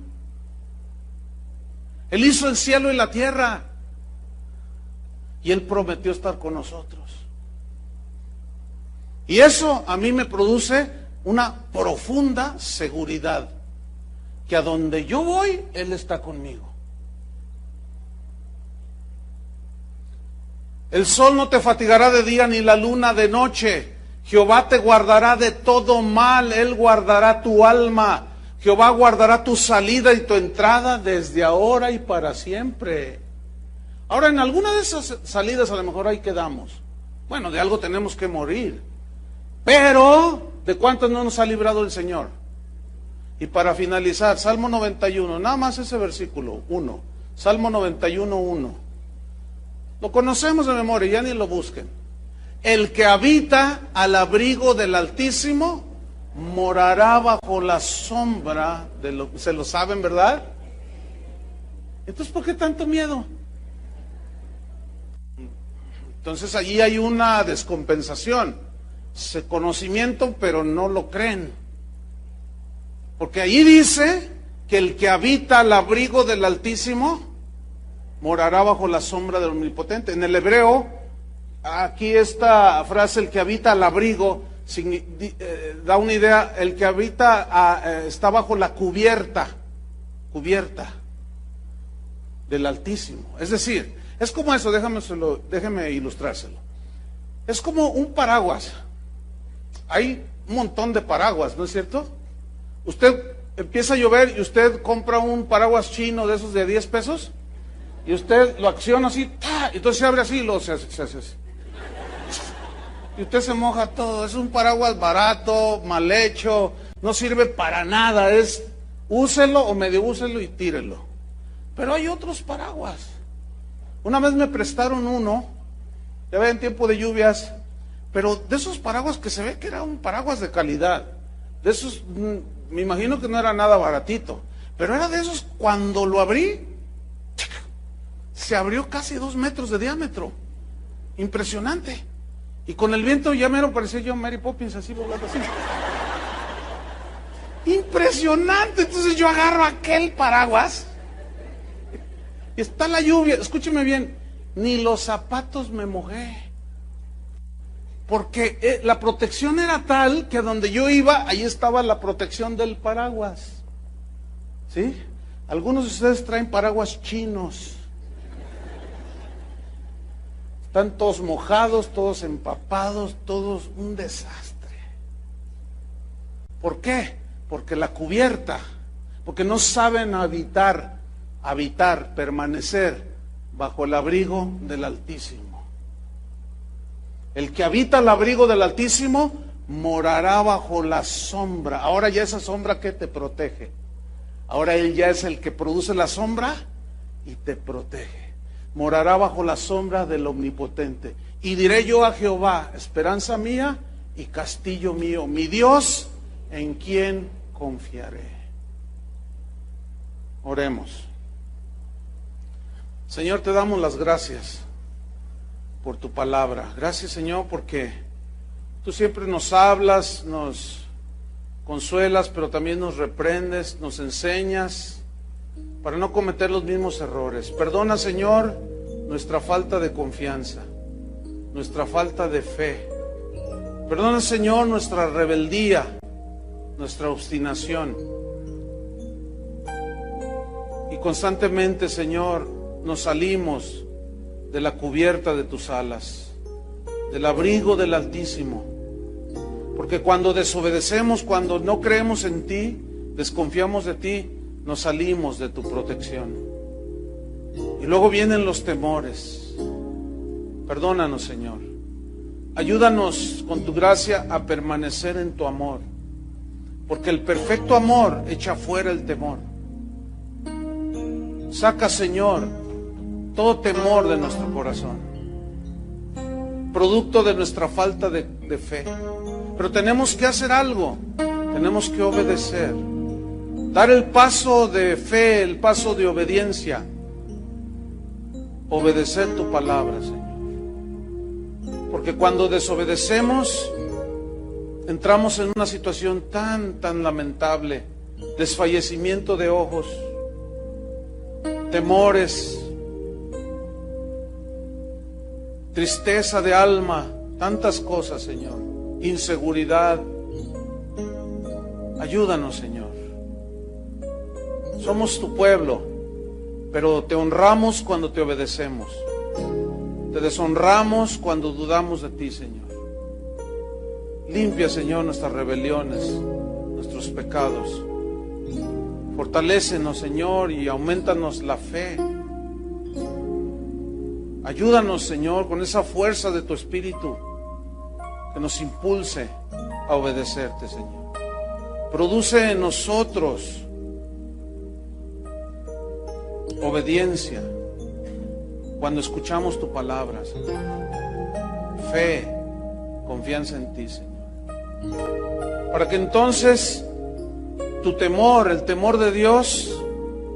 Él hizo el cielo y la tierra. Y Él prometió estar con nosotros. Y eso a mí me produce una profunda seguridad. Que a donde yo voy, Él está conmigo. El sol no te fatigará de día ni la luna de noche. Jehová te guardará de todo mal. Él guardará tu alma. Jehová guardará tu salida y tu entrada desde ahora y para siempre. Ahora, en alguna de esas salidas a lo mejor ahí quedamos. Bueno, de algo tenemos que morir. Pero, ¿de cuántos no nos ha librado el Señor? Y para finalizar, Salmo 91, nada más ese versículo, 1. Salmo 91, 1. Lo conocemos de memoria, ya ni lo busquen. El que habita al abrigo del Altísimo morará bajo la sombra de lo... ¿Se lo saben, verdad? Entonces, ¿por qué tanto miedo? Entonces allí hay una descompensación. Se conocimiento, pero no lo creen. Porque ahí dice que el que habita al abrigo del Altísimo morará bajo la sombra del Omnipotente. En el hebreo, aquí esta frase, el que habita al abrigo, da una idea, el que habita está bajo la cubierta del Altísimo. Es decir, es como eso, déjeme ilustrárselo. Es como un paraguas. Hay un montón de paraguas, ¿no es cierto? Usted empieza a llover y usted compra un paraguas chino de esos de 10 pesos y usted lo acciona así, ¡ta! Y entonces se abre así y luego se hace así. Y usted se moja todo. Es un paraguas barato, mal hecho, no sirve para nada. Es úselo o medio úselo y tírelo. Pero hay otros paraguas. Una vez me prestaron uno, ya ve en tiempo de lluvias, pero de esos paraguas que se ve que era un paraguas de calidad. De esos, me imagino que no era nada baratito, pero era de esos, cuando lo abrí, se abrió casi 2 metros de diámetro. Impresionante. Y con el viento ya mero parecía yo Mary Poppins, así volando así. Impresionante. Entonces yo agarro aquel paraguas y está la lluvia. Escúcheme bien, ni los zapatos me mojé. Porque la protección era tal que donde yo iba, ahí estaba la protección del paraguas. ¿Sí? Algunos de ustedes traen paraguas chinos. Están todos mojados, todos empapados, todos un desastre. ¿Por qué? Porque la cubierta, porque no saben habitar, permanecer bajo el abrigo del Altísimo. El que habita el abrigo del Altísimo morará bajo la sombra. Ahora ya esa sombra que te protege. Ahora Él ya es el que produce la sombra y te protege. Morará bajo la sombra del Omnipotente. Y diré yo a Jehová, esperanza mía y castillo mío, mi Dios, en quien confiaré. Oremos. Señor, te damos las gracias por tu palabra. Gracias, Señor, porque tú siempre nos hablas, nos consuelas, pero también nos reprendes, nos enseñas para no cometer los mismos errores. Perdona, Señor, nuestra falta de confianza, nuestra falta de fe. Perdona, Señor, nuestra rebeldía, nuestra obstinación. Y constantemente, Señor, nos salimos de la cubierta de tus alas, del abrigo del Altísimo. Porque cuando desobedecemos, cuando no creemos en ti, desconfiamos de ti, nos salimos de tu protección. Y luego vienen los temores. Perdónanos, Señor. Ayúdanos con tu gracia a permanecer en tu amor. Porque el perfecto amor echa fuera el temor. Saca, Señor, todo temor de nuestro corazón, producto de nuestra falta de fe. Pero tenemos que hacer algo, tenemos que obedecer, dar el paso de fe, el paso de obediencia, obedecer tu palabra, Señor. Porque cuando desobedecemos, entramos en una situación tan lamentable, desfallecimiento de ojos, temores, tristeza de alma, tantas cosas, Señor, inseguridad. Ayúdanos, Señor. Somos tu pueblo, pero te honramos cuando te obedecemos. Te deshonramos cuando dudamos de ti, Señor. Limpia, Señor, nuestras rebeliones, nuestros pecados. Fortalécenos, Señor, y aumentanos la fe. Ayúdanos, Señor, con esa fuerza de tu Espíritu que nos impulse a obedecerte, Señor. Produce en nosotros obediencia cuando escuchamos tu palabra, Señor. Fe, confianza en ti, Señor. Para que entonces tu temor, el temor de Dios,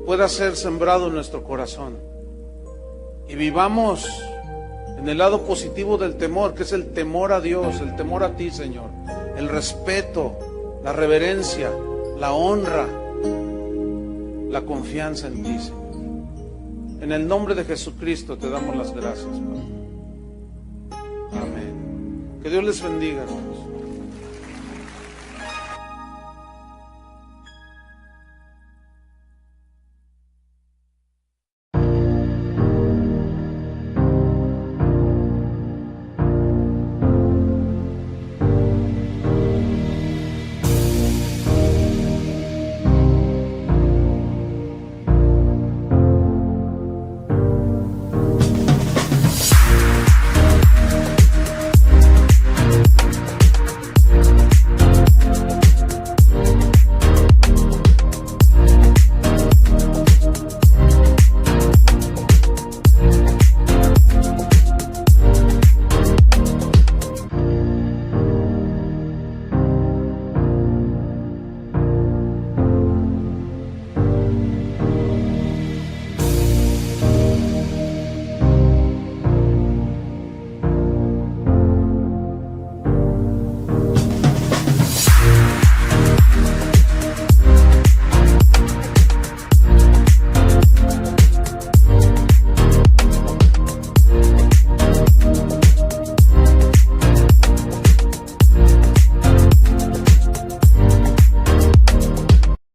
pueda ser sembrado en nuestro corazón. Y vivamos en el lado positivo del temor, que es el temor a Dios, el temor a ti, Señor. El respeto, la reverencia, la honra, la confianza en ti, Señor. En el nombre de Jesucristo te damos las gracias, Padre. Amén. Que Dios les bendiga, hermanos.